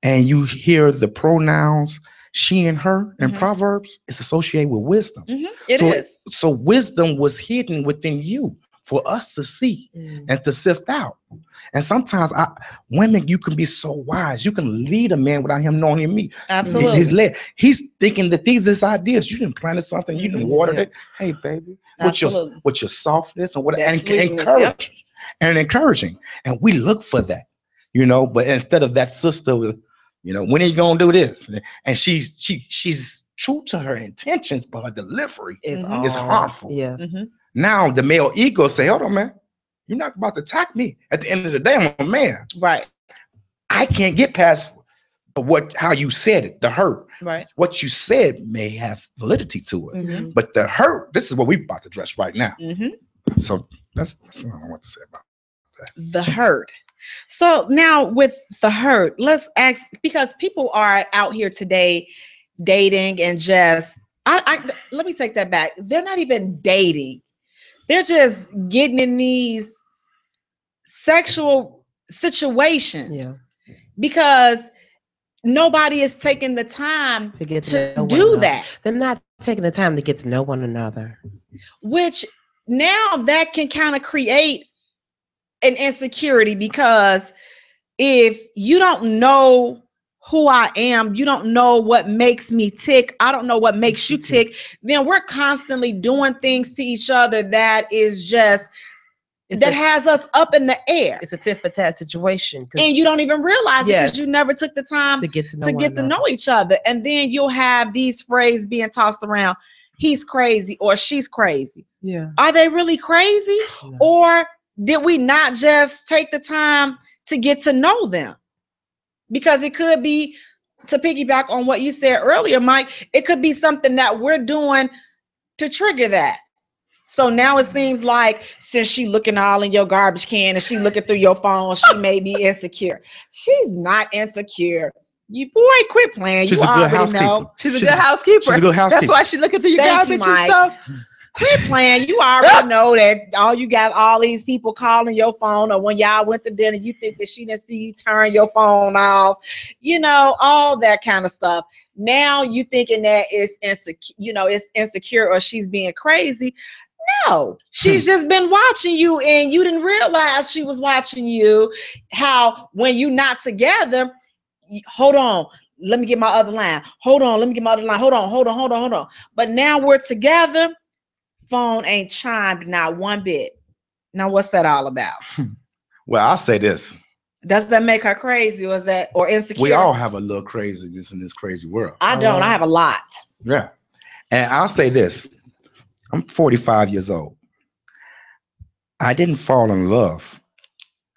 and you hear the pronouns she and her in Proverbs, it's associated with wisdom. It is. So wisdom was hidden within you for us to see and to sift out. And sometimes women, you can be so wise. You can lead a man without him knowing him. Absolutely. He's thinking that these are his ideas. You didn't planted something. You didn't watered it. Hey, baby, with your softness and encouraging. And we look for that, But instead of that sister with, when are you gonna do this? And she's true to her intentions, but her delivery is harmful. Yes. Now the male ego say, hold on, man, you're not about to attack me. At the end of the day, I'm a man. Right. I can't get past how you said it, the hurt. Right. What you said may have validity to it. But the hurt, this is what we're about to address right now. So that's what I want to say about that. The hurt. So now with the hurt, let's ask, because people are out here today dating and just, let me take that back. They're not even dating. They're just getting in these sexual situation. Yeah. Because nobody is taking the time To get to to know one do another. that. They're not taking the time to get to know one another. Which now that can kind of create an insecurity, because if you don't know who I am, you don't know what makes me tick, I don't know what makes you tick, then we're constantly doing things to each other that is just has us up in the air. It's a tit for tat situation. And you don't even realize it because you never took the time to get to know each other. And then you'll have these phrases being tossed around. He's crazy or she's crazy. Yeah. Are they really crazy? No. Or did we not just take the time to get to know them? Because it could be, to piggyback on what you said earlier, Mike, it could be something that we're doing to trigger that. So now it seems like since she looking all in your garbage can and she looking through your phone, she may be insecure. She's not insecure. You boy, quit playing. She's you a good already housekeeper. know. She's a good housekeeper. She's a good housekeeper. That's why she looking through your Thank you, garbage and Mike. stuff. Quit playing. You already know that you got all these people calling your phone, or when y'all went to dinner, you think that she didn't see you turn your phone off, all that kind of stuff. Now you thinking that it's insecure or she's being crazy. No, she's just been watching you and you didn't realize she was watching you. How when you not together, hold on, let me get my other line. Hold on, let me get my other line. Hold on. But now we're together. Phone ain't chimed not one bit. Now what's that all about? Well, I'll say this. Does that make her crazy, or insecure? We all have a little craziness in this crazy world. I don't. I have a lot. Yeah. And I'll say this. I'm 45 years old. I didn't fall in love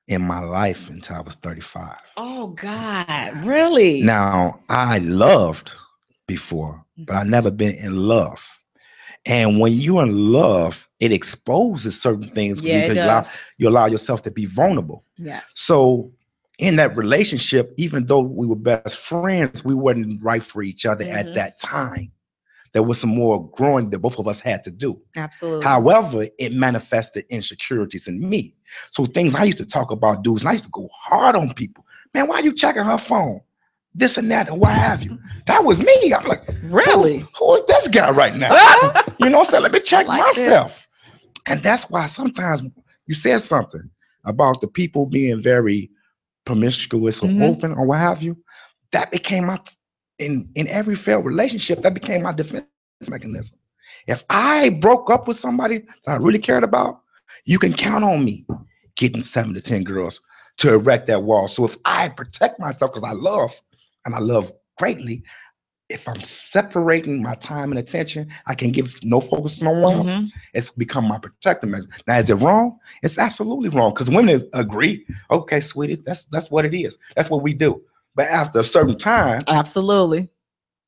in my life until I was 35. Oh God, really? Now, I loved before, but I never been in love. And when you're in love, it exposes certain things because you allow yourself to be vulnerable. Yes. So in that relationship, even though we were best friends, we weren't right for each other at that time. There was some more growing that both of us had to do. Absolutely. However, it manifested insecurities in me. So things I used to talk about dudes, and I used to go hard on people. Man, why are you checking her phone? This and that and what have you. That was me. I'm like, really? Who is this guy right now? You know what I'm saying? Let me check myself. And that's why sometimes you said something about the people being very promiscuous or open or what have you. That became my, in every failed relationship, that became my defense mechanism. If I broke up with somebody that I really cared about, you can count on me getting 7 to 10 girls to erect that wall. So if I protect myself, because I love, and I love greatly, if I'm separating my time and attention, I can give no focus to no one else. It's become my protective measure. Now, is it wrong? It's absolutely wrong, because women agree, okay, sweetie, that's what it is. That's what we do. But after a certain time, absolutely,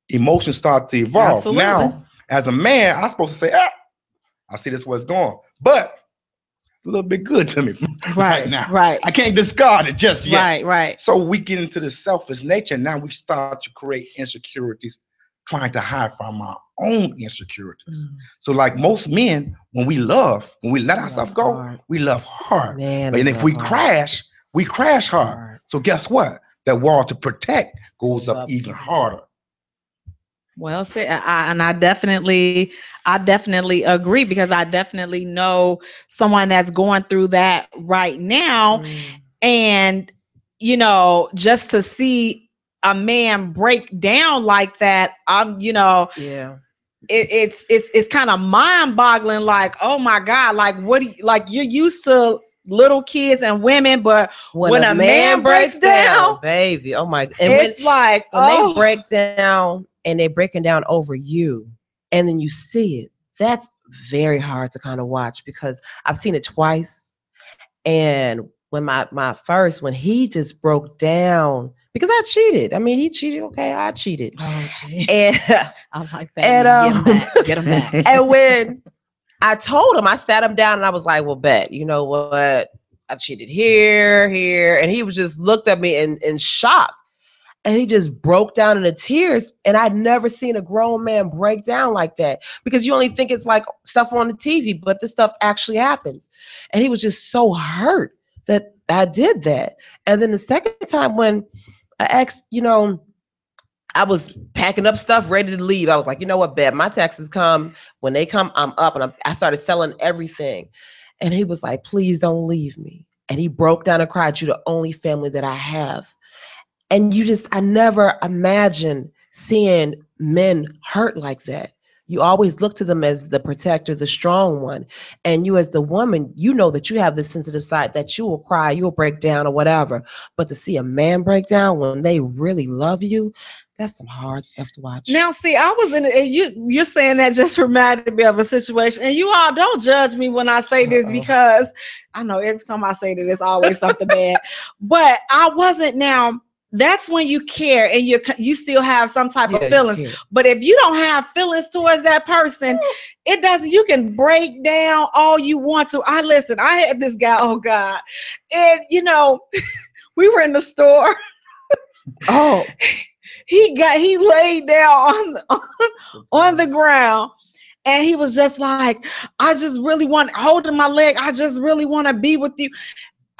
emotions start to evolve. Absolutely. Now, as a man, I'm supposed to say, I see this what's going, but a little bit good to me right now. Right. I can't discard it just yet. Right. So we get into the selfish nature. Now we start to create insecurities, trying to hide from our own insecurities. So like most men, when we let ourselves go, we love hard. Man, and if we crash hard. So guess what? That wall to protect goes up even harder. Well said. I definitely agree, because I definitely know someone that's going through that right now. And, just to see a man break down like that, it's kind of mind boggling. Like, oh my God, like you're used to little kids and women, but when a man breaks down, baby, oh my, and it's when they break down. And they're breaking down over you, and then you see it. That's very hard to kind of watch, because I've seen it twice. And when when he just broke down, because I cheated. I mean, he cheated. Okay, I cheated. Oh, geez. And I like that. And, get him back. And when I told him, I sat him down and I was like, well, bet, you know what? I cheated here. And he was just looked at me in shock. And he just broke down into tears. And I'd never seen a grown man break down like that, because you only think it's like stuff on the TV, but this stuff actually happens. And he was just so hurt that I did that. And then the second time when I asked, I was packing up stuff, ready to leave. I was like, you know what, babe, my taxes come. When they come, I'm up. And I started selling everything. And he was like, please don't leave me. And he broke down and cried, you're the only family that I have. And I never imagined seeing men hurt like that. You always look to them as the protector, the strong one. And you as the woman, you know that you have this sensitive side that you will cry, you'll break down or whatever. But to see a man break down when they really love you, that's some hard stuff to watch. Now, see, I was in, and you're saying that just reminded me of a situation. And you all don't judge me when I say this, because I know every time I say that, it's always something bad. But I wasn't. Now, that's when you care and you still have some type of feelings. But if you don't have feelings towards that person, it doesn't. You can break down all you want to. I had this guy. Oh God, and we were in the store. Oh. He laid down on the ground, and he was just like, I just really want, holding my leg, I just really want to be with you.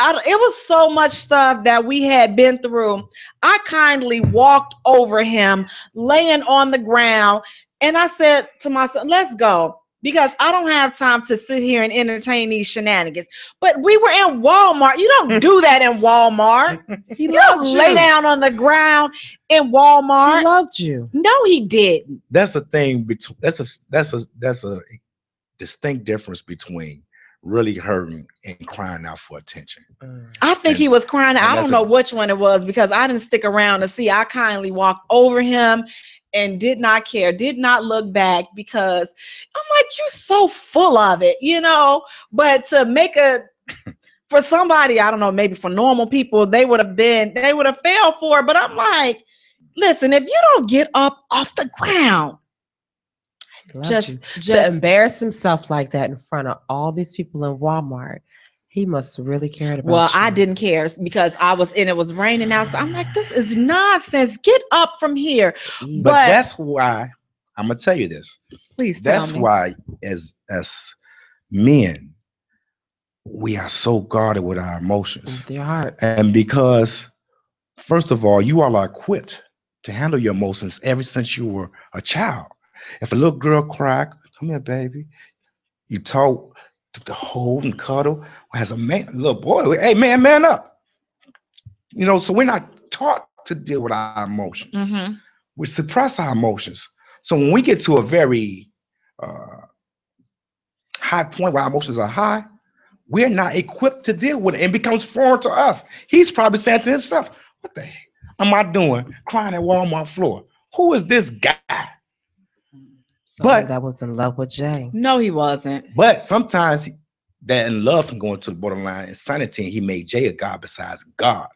It was so much stuff that we had been through. I kindly walked over him, laying on the ground, and I said to myself, let's go. Because I don't have time to sit here and entertain these shenanigans. But we were in Walmart. You don't do that in Walmart. You don't lay down on the ground in Walmart. He loved you. No, he didn't. That's the thing. That's a distinct difference between really hurting and crying out for attention. I think he was crying. I don't know which one it was, because I didn't stick around to see. I kindly walked over him and did not care, did not look back, because I'm like, you're so full of it, But to make for somebody, I don't know, maybe for normal people, they would have failed for it. But I'm like, listen, if you don't get up off the ground, just to embarrass himself like that in front of all these people in Walmart. He must have really cared about you. I didn't care, because it was raining outside. I'm like, this is nonsense. Get up from here. But that's why I'm gonna tell you this. Please tell me. That's why as men, we are so guarded with our emotions. With their heart. And because, first of all, you all are equipped to handle your emotions ever since you were a child. If a little girl cried, come here, baby. You talk to hold and cuddle. As a man, little boy, hey man up. So we're not taught to deal with our emotions. Mm-hmm. We suppress our emotions. So when we get to a very high point where our emotions are high, we're not equipped to deal with it. It becomes foreign to us. He's probably saying to himself, what the heck am I doing crying at Walmart floor? Who is this guy? But that was in love with Jay. No, he wasn't. But sometimes that in love can go into the borderline insanity, and he made Jay a god besides God.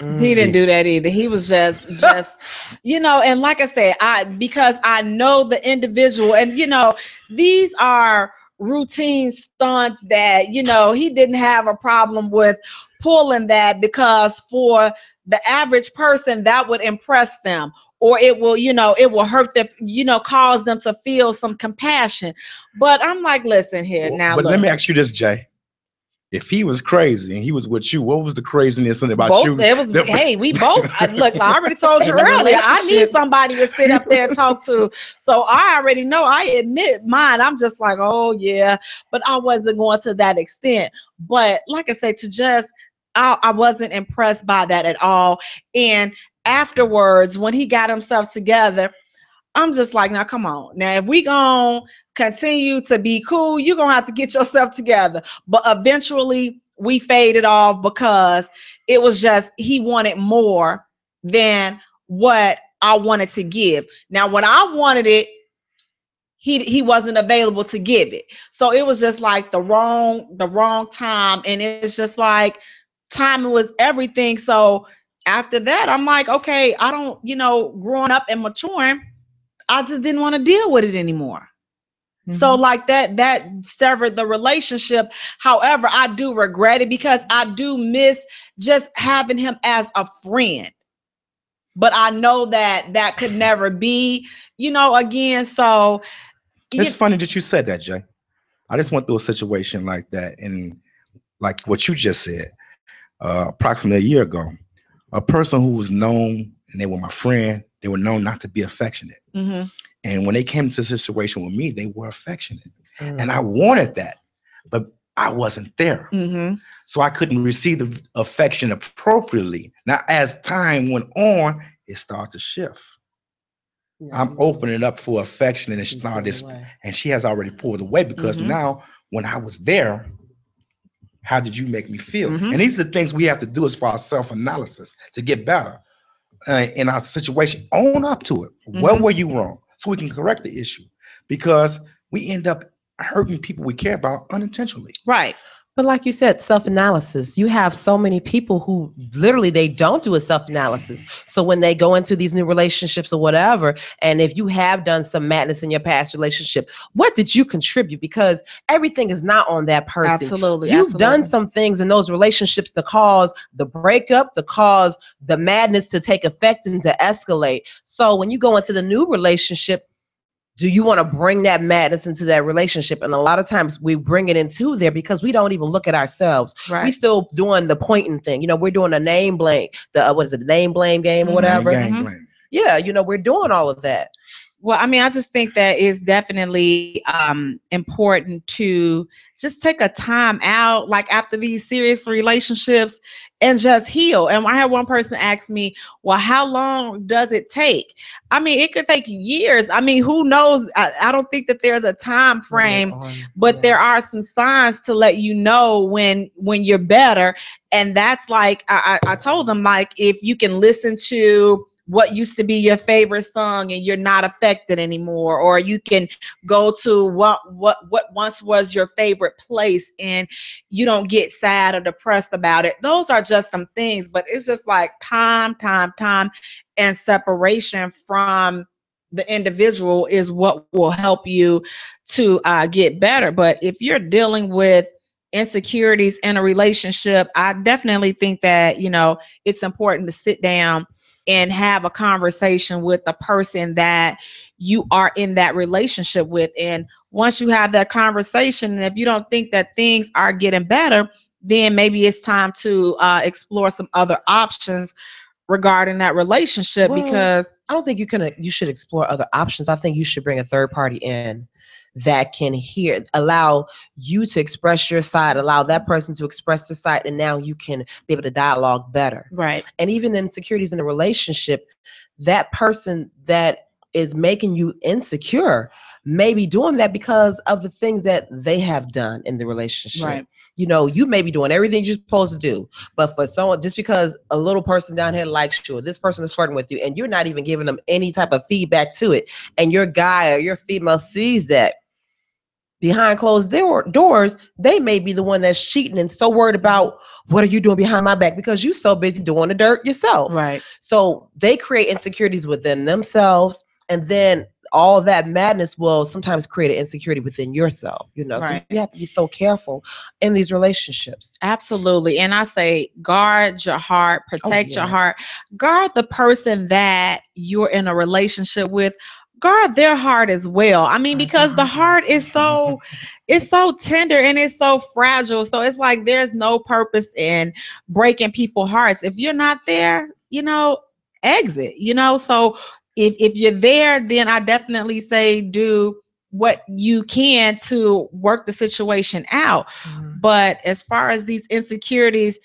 He didn't do that either. He was just and like I said, because I know the individual, and these are routine stunts that he didn't have a problem with pulling that, because for the average person that would impress them. Or it will hurt them, cause them to feel some compassion. But I'm like, listen here now. But let me ask you this, Jay. If he was crazy and he was with you, what was the craziness about both, you? It was, hey, we both, look, I already told you earlier, I need somebody to sit up there and talk to. So I already know, I admit mine. I'm just like, oh yeah, but I wasn't going to that extent. But like I said, I wasn't impressed by that at all. And afterwards, when he got himself together, I'm just like, now come on. Now, if we gonna continue to be cool, you're gonna have to get yourself together. But eventually we faded off, because it was just, he wanted more than what I wanted to give. Now, when I wanted it, he wasn't available to give it. So it was just like the wrong time. And it's just like, timing was everything. So after that, I'm like, okay, I don't, growing up and maturing, I just didn't want to deal with it anymore. Mm-hmm. So like that severed the relationship. However, I do regret it, because I do miss just having him as a friend. But I know that could never be, again. So it's funny that you said that, Jay. I just went through a situation like that, and like what you just said. approximately a year ago. A person who was known, and they were my friend, they were known not to be affectionate. Mm-hmm. And when they came to the situation with me, they were affectionate. Mm. And I wanted that, but I wasn't there. Mm-hmm. So I couldn't receive the affection appropriately. Now, as time went on, it started to shift. I'm opening up for affection, and it started, and she has already pulled away because now when I was there, how did you make me feel? And these are the things we have to do as far as self-analysis to get better in our situation. Own up to it. Where were you wrong? So we can correct the issue, because we end up hurting people we care about unintentionally. Right. But like you said, self-analysis. You have so many people who literally they don't do a self-analysis. So when they go into these new relationships or whatever, and if you have done some madness in your past relationship, what did you contribute? Because everything is not on that person. Absolutely. You've done some things in those relationships to cause the breakup, to cause the madness to take effect and to escalate. So when you go into the new relationship, do you want to bring that madness into that relationship? And a lot of times we bring it into there because we don't even look at ourselves. Right. We still doing the pointing thing. You know, we're doing a name blame, the name blame game or whatever. Blame. Yeah, you know, we're doing all of that. Well, I mean, I just think that it's definitely important to just take a time out, like after these serious relationships, and just heal. And I had one person ask me, well, how long does it take? I mean, it could take years. I mean, who knows? I don't think that there's a time frame, but there are some signs to let you know when you're better. And that's like, I told them, like, if you can listen to what used to be your favorite song and you're not affected anymore, or you can go to what once was your favorite place and you don't get sad or depressed about it. Those are just some things, but it's just like time and separation from the individual is what will help you to get better. But if you're dealing with insecurities in a relationship, I definitely think that, you know, it's important to sit down and have a conversation with the person that you are in that relationship with. And once you have that conversation, and if you don't think that things are getting better, then maybe it's time to explore some other options regarding that relationship. Well, because I don't think you should explore other options. I think you should bring a third party in that can allow you to express your side, allow that person to express their side, and now you can be able to dialogue better. Right. And even insecurities in a relationship, that person that is making you insecure may be doing that because of the things that they have done in the relationship. Right. You know, you may be doing everything you're supposed to do, but for someone, just because a little person down here likes you, or this person is flirting with you, and you're not even giving them any type of feedback to it, and your guy or your female sees that, behind closed doors, they may be the one that's cheating and so worried about what are you doing behind my back because you're so busy doing the dirt yourself. Right. So they create insecurities within themselves, and then all that madness will sometimes create an insecurity within yourself. You know, right. So you have to be so careful in these relationships. Absolutely. And I say, guard your heart, protect your heart, guard the person that you're in a relationship with. Guard their heart as well. I mean, because the heart is so, it's so tender and it's so fragile. So it's like there's no purpose in breaking people's hearts. If you're not there, you know, exit, you know. So if you're there, then I definitely say do what you can to work the situation out. Mm-hmm. But as far as these insecurities,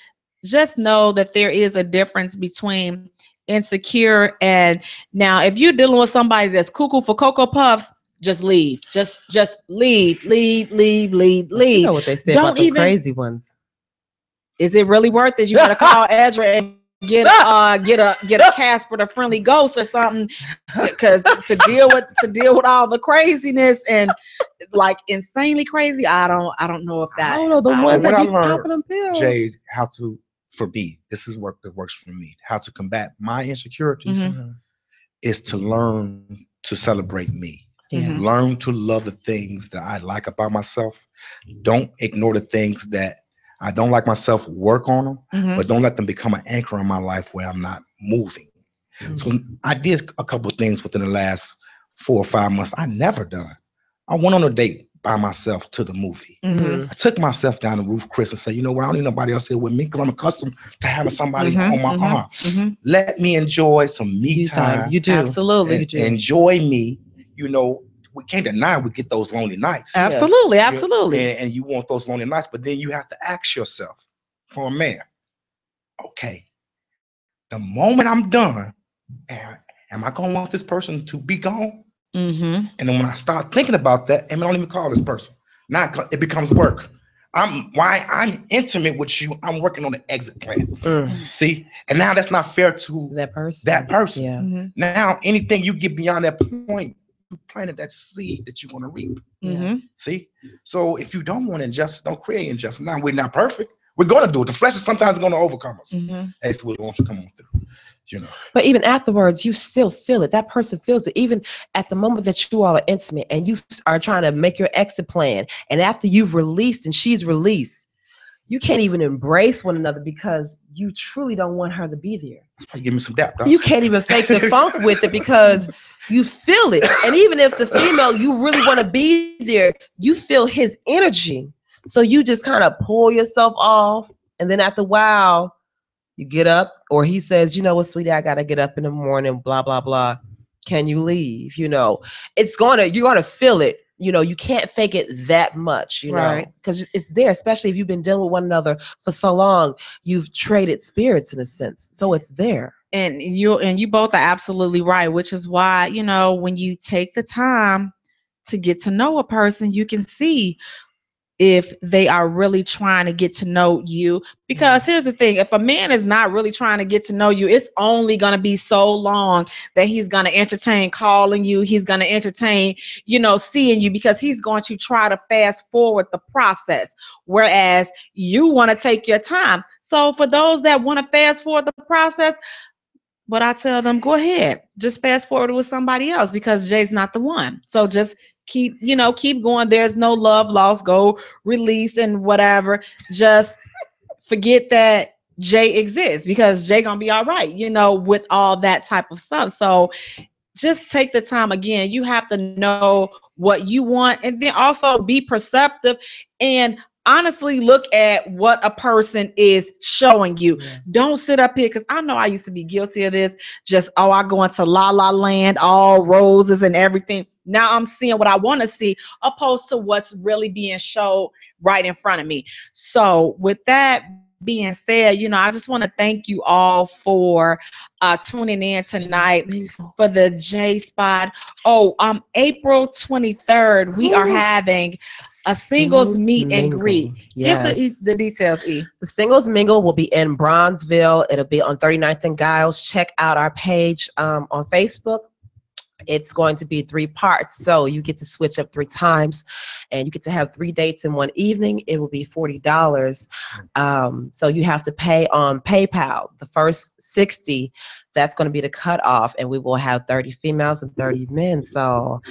just know that there is a difference between insecure and now if you're dealing with somebody that's cuckoo for Cocoa Puffs, just leave. Just leave. You know what they say about the crazy ones. Is it really worth it? You gotta call Edra and get a Casper, the friendly ghost or something, because to deal with all the craziness and like insanely crazy, I don't know if that. I don't know the ones that keep popping them pills. Jay, how to. For me, this is work that works for me. How to combat my insecurities is to learn to celebrate me. Mm-hmm. Learn to love the things that I like about myself. Don't ignore the things that I don't like myself. Work on them, but don't let them become an anchor in my life where I'm not moving. Mm-hmm. So I did a couple of things within the last 4 or 5 months I never done. I went on a date by myself to the movie. Mm-hmm. I took myself down the roof, Chris, and said, you know what? I don't need nobody else here with me because I'm accustomed to having somebody on my arm. Mm-hmm. Let me enjoy some me time. You do. Absolutely. And You do. enjoy me. You know, we can't deny we get those lonely nights. Absolutely. Absolutely. And you want those lonely nights, but then you have to ask yourself, for a man, okay, the moment I'm done, am I going to want this person to be gone? Mm-hmm. And then when I start thinking about that, and I don't even call this person. Now it becomes work. I'm intimate with you. I'm working on an exit plan. See, and now that's not fair to That person. Yeah. Mm-hmm. Now anything you get beyond that point, you planted that seed that you want to reap. Mm-hmm. See, so if you don't want injustice, don't create injustice. Now we're not perfect. We're going to do it. The flesh is sometimes going to overcome us. Mm-hmm. That's what wants to come on through. You know. But even afterwards, you still feel it. That person feels it. Even at the moment that you all are intimate and you are trying to make your exit plan, and after you've released and she's released, you can't even embrace one another because you truly don't want her to be there. That's why you give me some dap, dog. You can't even fake the funk with it because you feel it. And even if the female, you really want to be there, you feel his energy. So you just kind of pull yourself off. And then after a while, you get up, or he says, you know what, sweetie, I got to get up in the morning, blah, blah, blah. Can you leave? You know, you're going to feel it. You know, you can't fake it that much, you know, because it's there, especially if you've been dealing with one another for so long. You've traded spirits in a sense. So it's there. And you both are absolutely right, which is why, you know, when you take the time to get to know a person, you can see if they are really trying to get to know you. Because here's the thing, if a man is not really trying to get to know you, it's only going to be so long that he's going to entertain calling you. He's going to entertain, you know, seeing you, because he's going to try to fast forward the process. Whereas you want to take your time. So for those that want to fast forward the process, but I tell them, go ahead, just fast forward with somebody else, because Jay's not the one. So just keep going. There's no love lost. Go release and whatever. Just forget that Jay exists, because Jay gonna be all right, you know, with all that type of stuff. So just take the time. Again, you have to know what you want, and then also be perceptive and honestly look at what a person is showing you. Don't sit up here, because I know I used to be guilty of this. Just, I go into la la land, all roses and everything. Now I'm seeing what I want to see, opposed to what's really being shown right in front of me. So with that being said, you know, I just want to thank you all for tuning in tonight for the Jaye Spot. April 23rd, we are having a singles meet and greet. Yes. Give the details, E. The singles mingle will be in Bronzeville. It'll be on 39th and Giles. Check out our page on Facebook. It's going to be 3 parts, so you get to switch up 3 times, and you get to have 3 dates in one evening. It will be $40. So you have to pay on PayPal. The first 60, that's going to be the cutoff, and we will have 30 females and 30 men. So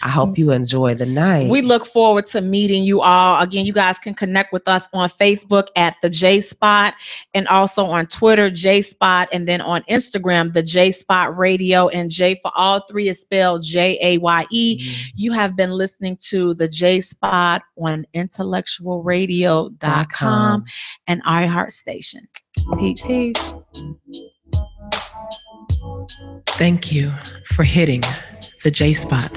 I hope you enjoy the night. We look forward to meeting you all. Again, you guys can connect with us on Facebook at the Jaye Spot, and also on Twitter, Jaye Spot, and then on Instagram, the Jaye Spot Radio. And Jay for all 3 is spelled Jaye. You have been listening to the Jaye Spot on IntellectualRadio.com and iHeart Station. Peace. Thank you for hitting the Jaye Spot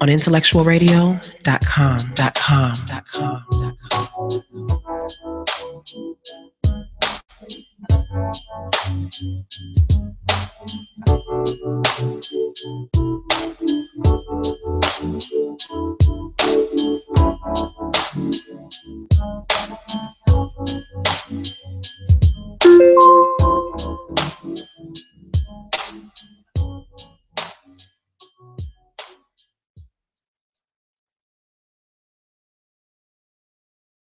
on IntellectualRadio.com.